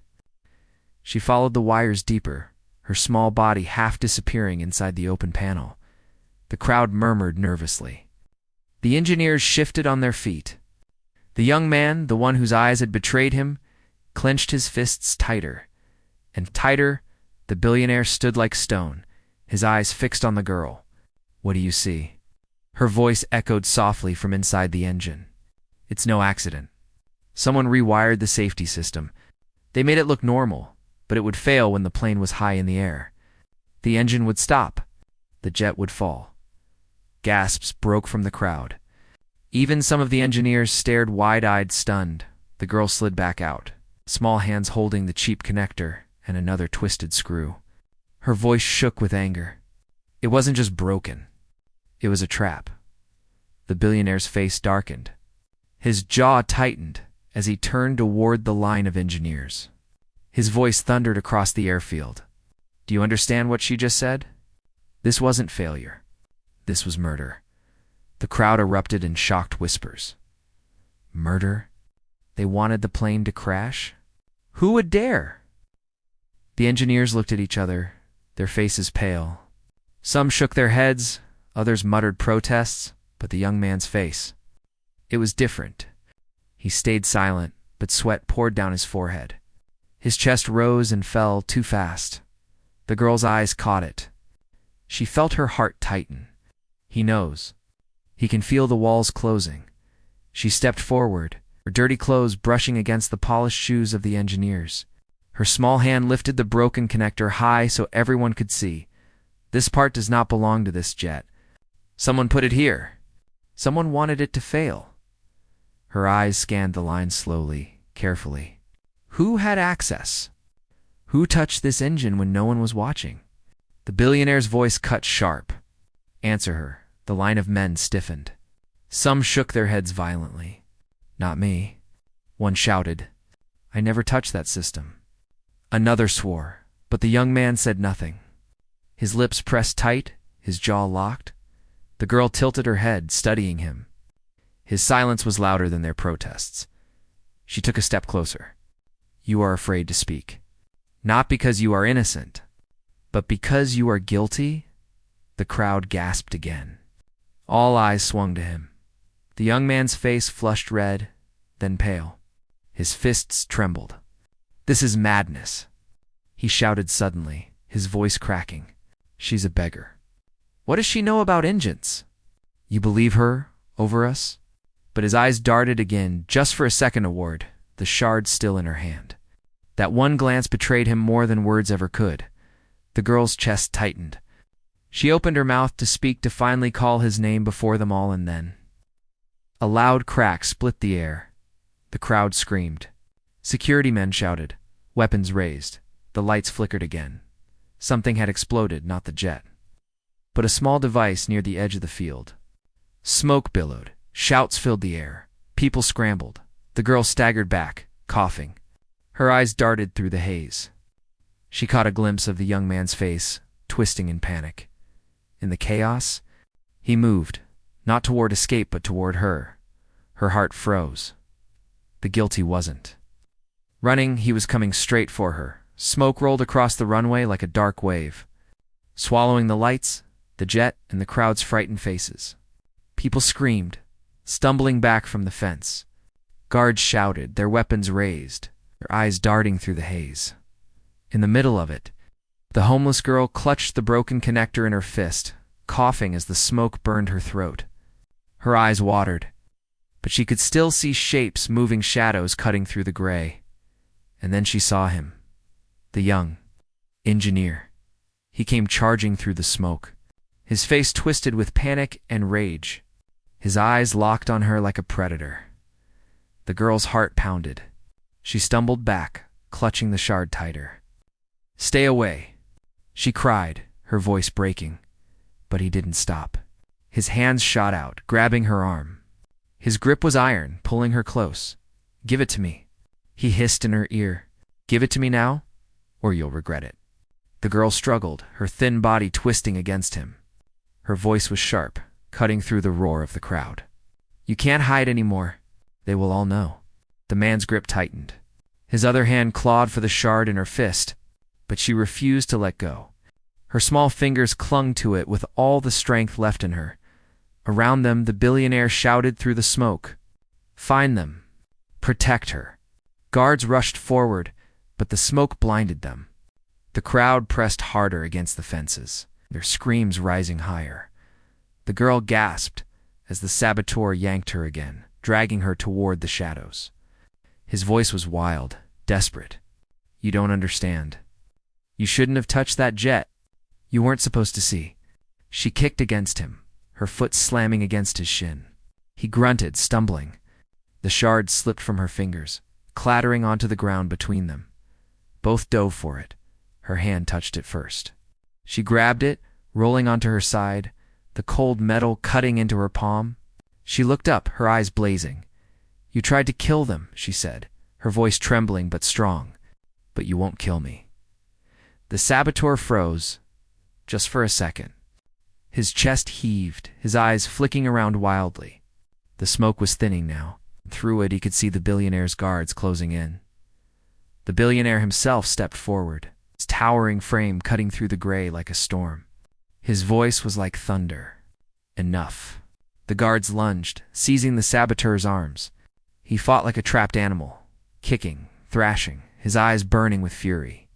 She followed the wires deeper, her small body half disappearing inside the open panel. The crowd murmured nervously. The engineers shifted on their feet. The young man, the one whose eyes had betrayed him, clenched his fists tighter. And tighter, the billionaire stood like stone, his eyes fixed on the girl. What do you see? Her voice echoed softly from inside the engine. It's no accident. Someone rewired the safety system. They made it look normal, but it would fail when the plane was high in the air. The engine would stop. The jet would fall. Gasps broke from the crowd. Even some of the engineers stared wide-eyed, stunned. The girl slid back out, small hands holding the cheap connector and another twisted screw. Her voice shook with anger. It wasn't just broken. It was a trap. The billionaire's face darkened. His jaw tightened as he turned toward the line of engineers. His voice thundered across the airfield. Do you understand what she just said? This wasn't failure. This was murder. The crowd erupted in shocked whispers. Murder? They wanted the plane to crash? Who would dare? The engineers looked at each other, their faces pale. Some shook their heads, others muttered protests, but the young man's face, it was different. He stayed silent, but sweat poured down his forehead. His chest rose and fell too fast. The girl's eyes caught it. She felt her heart tighten. He knows. He can feel the walls closing. She stepped forward, her dirty clothes brushing against the polished shoes of the engineers. Her small hand lifted the broken connector high so everyone could see. This part does not belong to this jet. Someone put it here. Someone wanted it to fail. Her eyes scanned the line slowly, carefully. Who had access? Who touched this engine when no one was watching? The billionaire's voice cut sharp. Answer her. The line of men stiffened. Some shook their heads violently. Not me. One shouted. I never touched that system. Another swore, but the young man said nothing. His lips pressed tight, his jaw locked. The girl tilted her head, studying him. His silence was louder than their protests. She took a step closer. You are afraid to speak. Not because you are innocent, but because you are guilty? The crowd gasped again. All eyes swung to him. The young man's face flushed red, then pale. His fists trembled. This is madness. He shouted suddenly, his voice cracking. She's a beggar. What does she know about engines? You believe her over us? But his eyes darted again, just for a second award, the shard still in her hand. That one glance betrayed him more than words ever could. The girl's chest tightened. She opened her mouth to speak, to finally call his name before them all, and then a loud crack split the air. The crowd screamed. Security men shouted, weapons raised. The lights flickered again. Something had exploded, not the jet, but a small device near the edge of the field. Smoke billowed. Shouts filled the air. People scrambled. The girl staggered back, coughing. Her eyes darted through the haze. She caught a glimpse of the young man's face, twisting in panic. In the chaos, he moved, not toward escape but toward her. Her heart froze. The guilty wasn't. Running, he was coming straight for her. Smoke rolled across the runway like a dark wave, swallowing the lights, the jet, and the crowd's frightened faces. People screamed, stumbling back from the fence. Guards shouted, their weapons raised, their eyes darting through the haze. In the middle of it, the homeless girl clutched the broken connector in her fist, coughing as the smoke burned her throat. Her eyes watered, but she could still see shapes, moving shadows cutting through the gray. And then she saw him, the young engineer. He came charging through the smoke, his face twisted with panic and rage, his eyes locked on her like a predator. The girl's heart pounded. She stumbled back, clutching the shard tighter. Stay away, she cried, her voice breaking. But he didn't stop. His hands shot out, grabbing her arm. His grip was iron, pulling her close. Give it to me, he hissed in her ear. Give it to me now, or you'll regret it. The girl struggled, her thin body twisting against him. Her voice was sharp, cutting through the roar of the crowd. You can't hide anymore. They will all know. The man's grip tightened. His other hand clawed for the shard in her fist, but she refused to let go. Her small fingers clung to it with all the strength left in her. Around them, the billionaire shouted through the smoke. Find them. Protect her. Guards rushed forward, but the smoke blinded them. The crowd pressed harder against the fences, their screams rising higher. The girl gasped as the saboteur yanked her again, dragging her toward the shadows. His voice was wild, desperate. You don't understand. You shouldn't have touched that jet. You weren't supposed to see. She kicked against him, her foot slamming against his shin. He grunted, stumbling. The shard slipped from her fingers, clattering onto the ground between them. Both dove for it. Her hand touched it first. She grabbed it, rolling onto her side, the cold metal cutting into her palm. She looked up, her eyes blazing. "You tried to kill them," she said, her voice trembling but strong. "But you won't kill me." The saboteur froze, just for a second. His chest heaved, his eyes flicking around wildly. The smoke was thinning now. Through it he could see the billionaire's guards closing in. The billionaire himself stepped forward, his towering frame cutting through the gray like a storm. His voice was like thunder. "Enough." The guards lunged, seizing the saboteur's arms. He fought like a trapped animal, kicking, thrashing, his eyes burning with fury.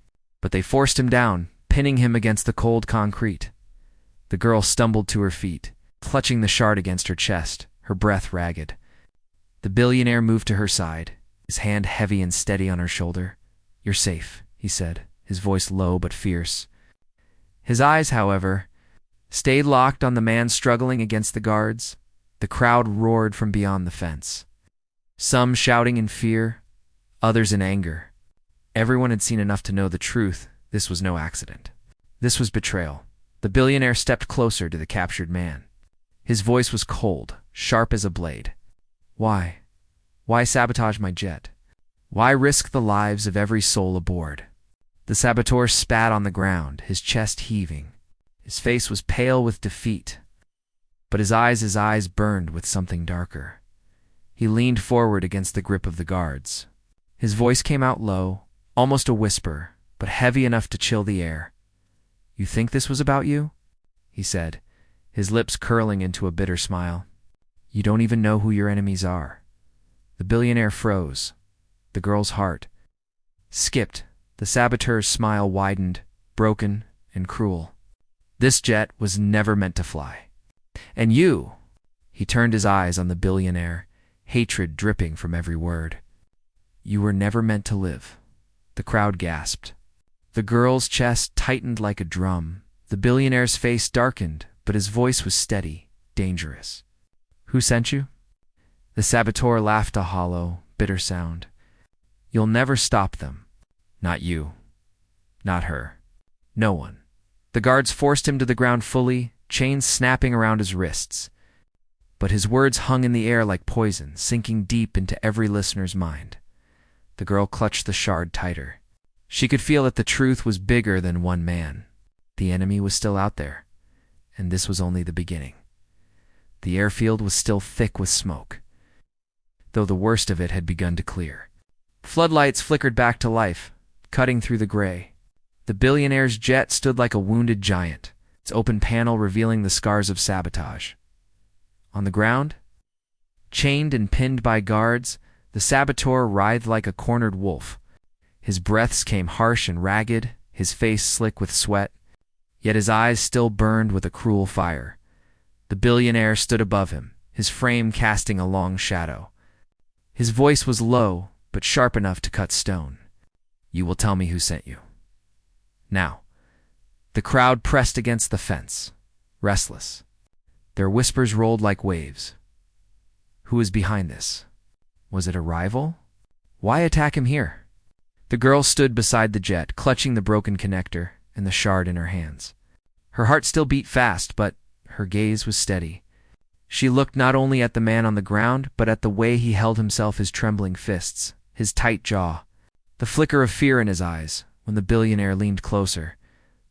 But they forced him down, pinning him against the cold concrete. The girl stumbled to her feet, clutching the shard against her chest, her breath ragged. The billionaire moved to her side, his hand heavy and steady on her shoulder. "You're safe," he said, his voice low but fierce. His eyes, however, stayed locked on the man struggling against the guards. The crowd roared from beyond the fence, some shouting in fear, others in anger. Everyone had seen enough to know the truth. This was no accident. This was betrayal. The billionaire stepped closer to the captured man. His voice was cold, sharp as a blade. "Why? Why sabotage my jet? Why risk the lives of every soul aboard?" The saboteur spat on the ground, his chest heaving. His face was pale with defeat, but his eyes burned with something darker. He leaned forward against the grip of the guards. His voice came out low, almost a whisper, but heavy enough to chill the air. "You think this was about you?" he said, his lips curling into a bitter smile. "You don't even know who your enemies are." The billionaire froze. The girl's heart skipped. The saboteur's smile widened, broken and cruel. "This jet was never meant to fly. And you," he turned his eyes on the billionaire, hatred dripping from every word. "You were never meant to live." The crowd gasped. The girl's chest tightened like a drum. The billionaire's face darkened, but his voice was steady, dangerous. "Who sent you?" The saboteur laughed a hollow, bitter sound. "You'll never stop them. Not you. Not her. No one." The guards forced him to the ground fully, chains snapping around his wrists. But his words hung in the air like poison, sinking deep into every listener's mind. The girl clutched the shard tighter. She could feel that the truth was bigger than one man. The enemy was still out there, and this was only the beginning. The airfield was still thick with smoke, though the worst of it had begun to clear. Floodlights flickered back to life, cutting through the gray. The billionaire's jet stood like a wounded giant, its open panel revealing the scars of sabotage. On the ground, chained and pinned by guards, the saboteur writhed like a cornered wolf. His breaths came harsh and ragged, his face slick with sweat, yet his eyes still burned with a cruel fire. The billionaire stood above him, his frame casting a long shadow. His voice was low, but sharp enough to cut stone. "You will tell me who sent you." Now, the crowd pressed against the fence, restless. Their whispers rolled like waves. Who was behind this? Was it a rival? Why attack him here? The girl stood beside the jet, clutching the broken connector and the shard in her hands. Her heart still beat fast, but her gaze was steady. She looked not only at the man on the ground, but at the way he held himself, his trembling fists, his tight jaw, the flicker of fear in his eyes. When the billionaire leaned closer,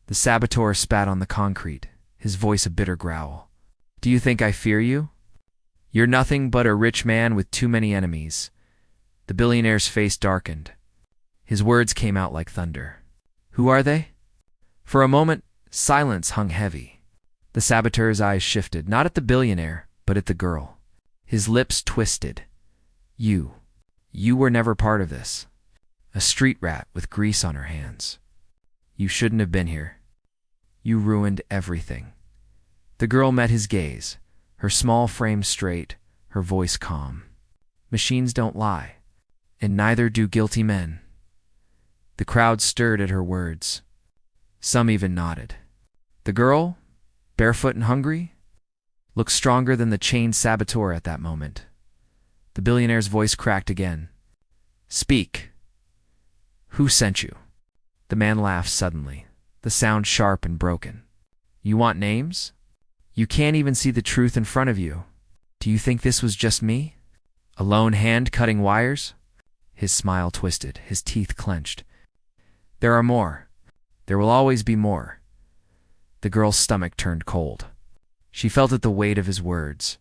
the saboteur spat on the concrete, his voice a bitter growl. "Do you think I fear you? You're nothing but a rich man with too many enemies." The billionaire's face darkened. His words came out like thunder. "Who are they?" For a moment, silence hung heavy. The saboteur's eyes shifted, not at the billionaire, but at the girl. His lips twisted. You were never part of this. A street rat with grease on her hands. You shouldn't have been here. You ruined everything." The girl met his gaze, her small frame straight, her voice calm. "Machines don't lie, and neither do guilty men." The crowd stirred at her words. Some even nodded. The girl, barefoot and hungry? looked stronger than the chained saboteur at that moment. The billionaire's voice cracked again. "Speak. Who sent you?" The man laughed suddenly, the sound sharp and broken. "You want names? You can't even see the truth in front of you. Do you think this was just me? A lone hand cutting wires?" His smile twisted, his teeth clenched. "There are more. There will always be more." The girl's stomach turned cold. She felt at the weight of his words.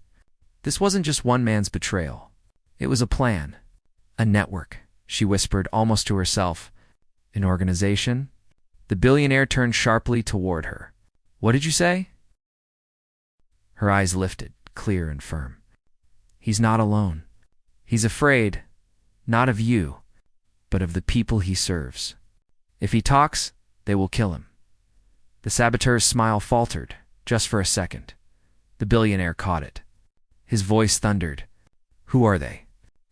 This wasn't just one man's betrayal. It was a plan. A network, she whispered almost to herself. An organization? The billionaire turned sharply toward her. "What did you say?" Her eyes lifted, clear and firm. "He's not alone. He's afraid, not of you, but of the people he serves. If he talks, they will kill him." The saboteur's smile faltered, just for a second. The billionaire caught it. His voice thundered. "Who are they?"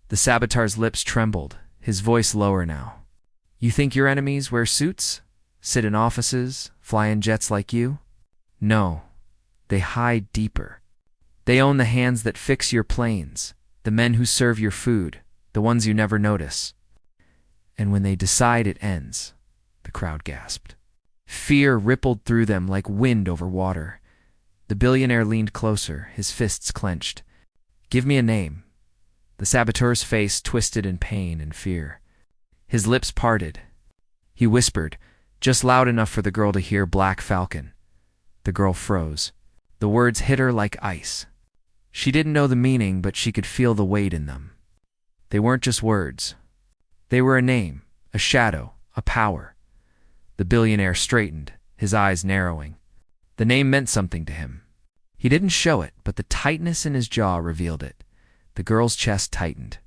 The saboteur's lips trembled, his voice lower now. "You think your enemies wear suits? Sit in offices? Fly in jets like you? No. They hide deeper. They own the hands that fix your planes, the men who serve your food, the ones you never notice. And when they decide, it ends." The crowd gasped. Fear rippled through them like wind over water. The billionaire leaned closer, his fists clenched. "Give me a name." The saboteur's face twisted in pain and fear. His lips parted. He whispered, just loud enough for the girl to hear, "Black Falcon." The girl froze. The words hit her like ice. She didn't know the meaning, but she could feel the weight in them. They weren't just words. They were a name, a shadow, a power. The billionaire straightened, his eyes narrowing. The name meant something to him. He didn't show it, but the tightness in his jaw revealed it. The girl's chest tightened.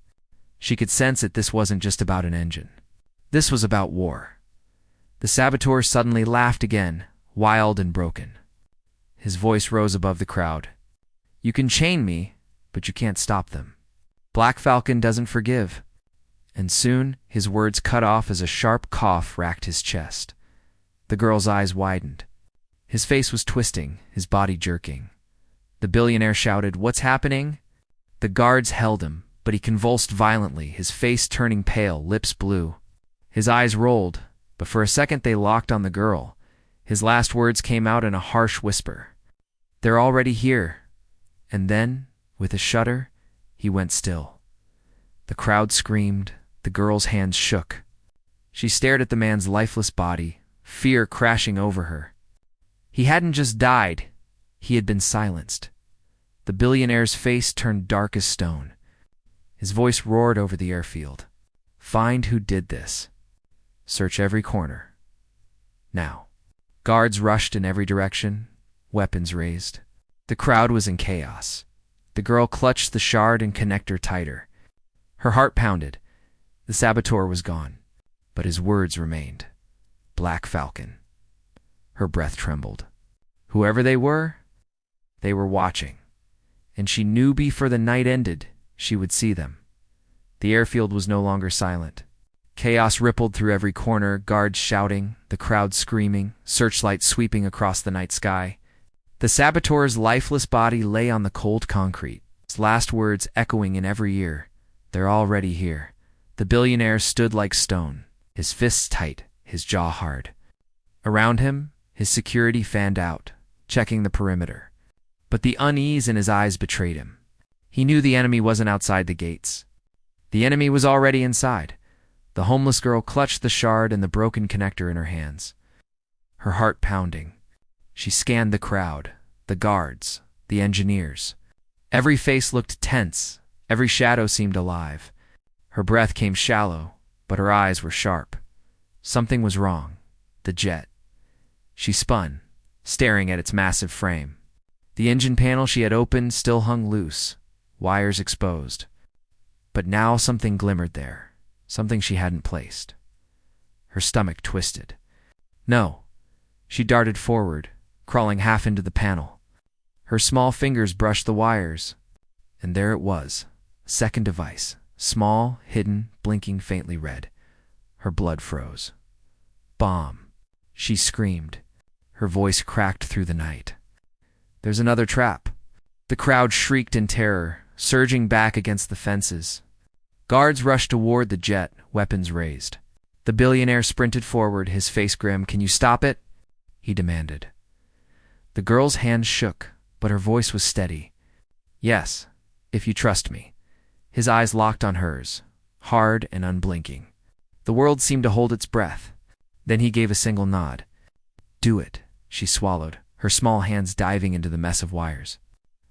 She could sense that this wasn't just about an engine. This was about war. The saboteur suddenly laughed again, wild and broken. His voice rose above the crowd. "You can chain me, but you can't stop them. Black Falcon doesn't forgive." And soon his words cut off as a sharp cough racked his chest. The girl's eyes widened. His face was twisting, his body jerking. The billionaire shouted, "What's happening?" The guards held him, but he convulsed violently, his face turning pale, lips blue. His eyes rolled, but for a second they locked on the girl. His last words came out in a harsh whisper. "They're already here." And then, with a shudder, he went still. The crowd screamed, the girl's hands shook. She stared at the man's lifeless body, fear crashing over her. He hadn't just died, he had been silenced. The billionaire's face turned dark as stone. His voice roared over the airfield. "Find who did this. Search every corner. Now." Guards rushed in every direction, weapons raised. The crowd was in chaos. The girl clutched the shard and connector tighter. Her heart pounded. The saboteur was gone, but his words remained. Black Falcon. Her breath trembled. Whoever they were watching. And she knew before the night ended, she would see them. The airfield was no longer silent. Chaos rippled through every corner, guards shouting, the crowd screaming, searchlights sweeping across the night sky. The saboteur's lifeless body lay on the cold concrete, his last words echoing in every ear. "They're already here." The billionaire stood like stone, his fists tight, his jaw hard. Around him, his security fanned out, checking the perimeter. But the unease in his eyes betrayed him. He knew the enemy wasn't outside the gates. The enemy was already inside. The homeless girl clutched the shard and the broken connector in her hands. Her heart pounding. She scanned the crowd, the guards, the engineers. Every face looked tense, every shadow seemed alive. Her breath came shallow, but her eyes were sharp. Something was wrong. The jet. She spun, staring at its massive frame. The engine panel she had opened still hung loose, wires exposed. But now something glimmered there, something she hadn't placed. Her stomach twisted. No. She darted forward, crawling half into the panel. Her small fingers brushed the wires, and there it was, a second device, small, hidden, blinking faintly red. Her blood froze. "Bomb!" She screamed. Her voice cracked through the night. "There's another trap." The crowd shrieked in terror, surging back against the fences. Guards rushed toward the jet, weapons raised. The billionaire sprinted forward, his face grim. "Can you stop it?" he demanded. The girl's hand shook, but her voice was steady. "Yes, if you trust me." His eyes locked on hers, hard and unblinking. The world seemed to hold its breath. Then he gave a single nod. "Do it," she swallowed, her small hands diving into the mess of wires.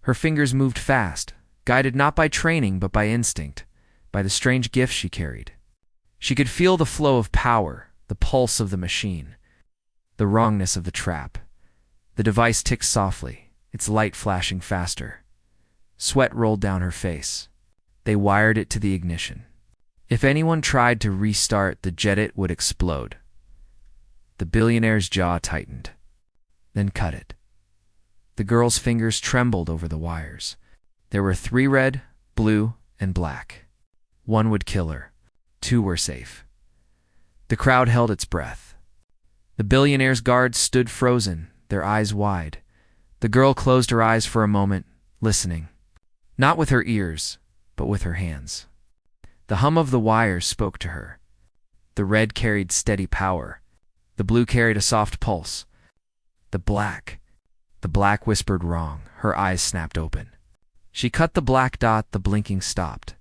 Her fingers moved fast, guided not by training but by instinct, by the strange gift she carried. She could feel the flow of power, the pulse of the machine, the wrongness of the trap. The device ticked softly, its light flashing faster. Sweat rolled down her face. They wired it to the ignition. If anyone tried to restart the jet, it would explode. The billionaire's jaw tightened. Then cut it. The girl's fingers trembled over the wires. There were 3: red, blue, and black. 1 would kill her. 2 were safe. The crowd held its breath. The billionaire's guards stood frozen, their eyes wide. The girl closed her eyes for a moment, listening. Not with her ears, but with her hands. The hum of the wires spoke to her. The red carried steady power. The blue carried a soft pulse. The black whispered wrong. Her eyes snapped open. She cut the black dot, the blinking stopped.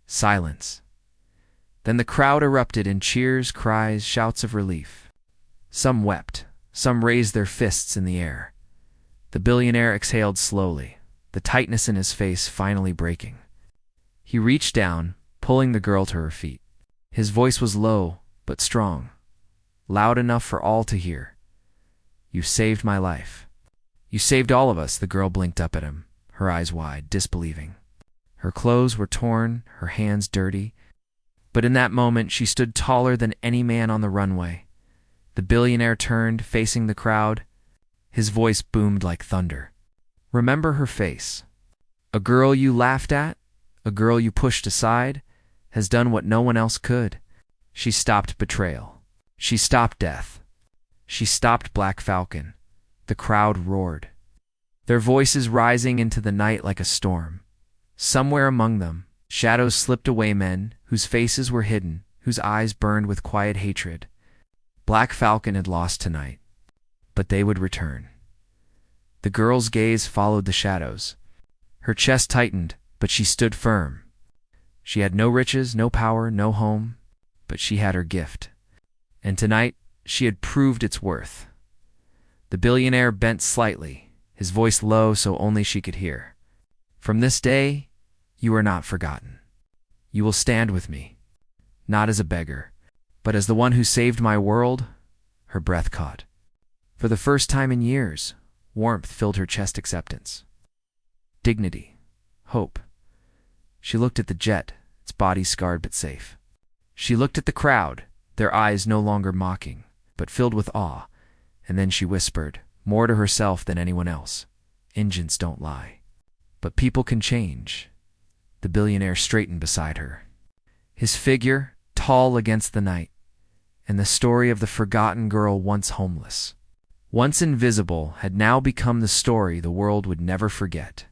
Silence. Then the crowd erupted in cheers, cries, shouts of relief. Some wept, some raised their fists in the air. The billionaire exhaled slowly, the tightness in his face finally breaking. He reached down, pulling the girl to her feet. His voice was low, but strong, loud enough for all to hear. "You saved my life. You saved all of us." The girl blinked up at him, her eyes wide, disbelieving. Her clothes were torn, her hands dirty. But in that moment, she stood taller than any man on the runway. The billionaire turned, facing the crowd. His voice boomed like thunder. "Remember her face. A girl you laughed at, a girl you pushed aside, has done what no one else could. She stopped betrayal. She stopped death. She stopped Black Falcon." The crowd roared, their voices rising into the night like a storm. Somewhere among them, shadows slipped away, men whose faces were hidden, whose eyes burned with quiet hatred. Black Falcon had lost tonight, but they would return. The girl's gaze followed the shadows. Her chest tightened, but she stood firm. She had no riches, no power, no home, but she had her gift. And tonight, she had proved its worth. The billionaire bent slightly, his voice low so only she could hear. "From this day, you are not forgotten. You will stand with me, not as a beggar, but as the one who saved my world." Her breath caught. For the first time in years, warmth filled her chest. Acceptance. Dignity. Hope. She looked at the jet, its body scarred but safe. She looked at the crowd, their eyes no longer mocking, but filled with awe. And then she whispered, more to herself than anyone else, "Engines don't lie. But people can change." The billionaire straightened beside her, his figure tall against the night, and the story of the forgotten girl, once homeless, once invisible, had now become the story the world would never forget.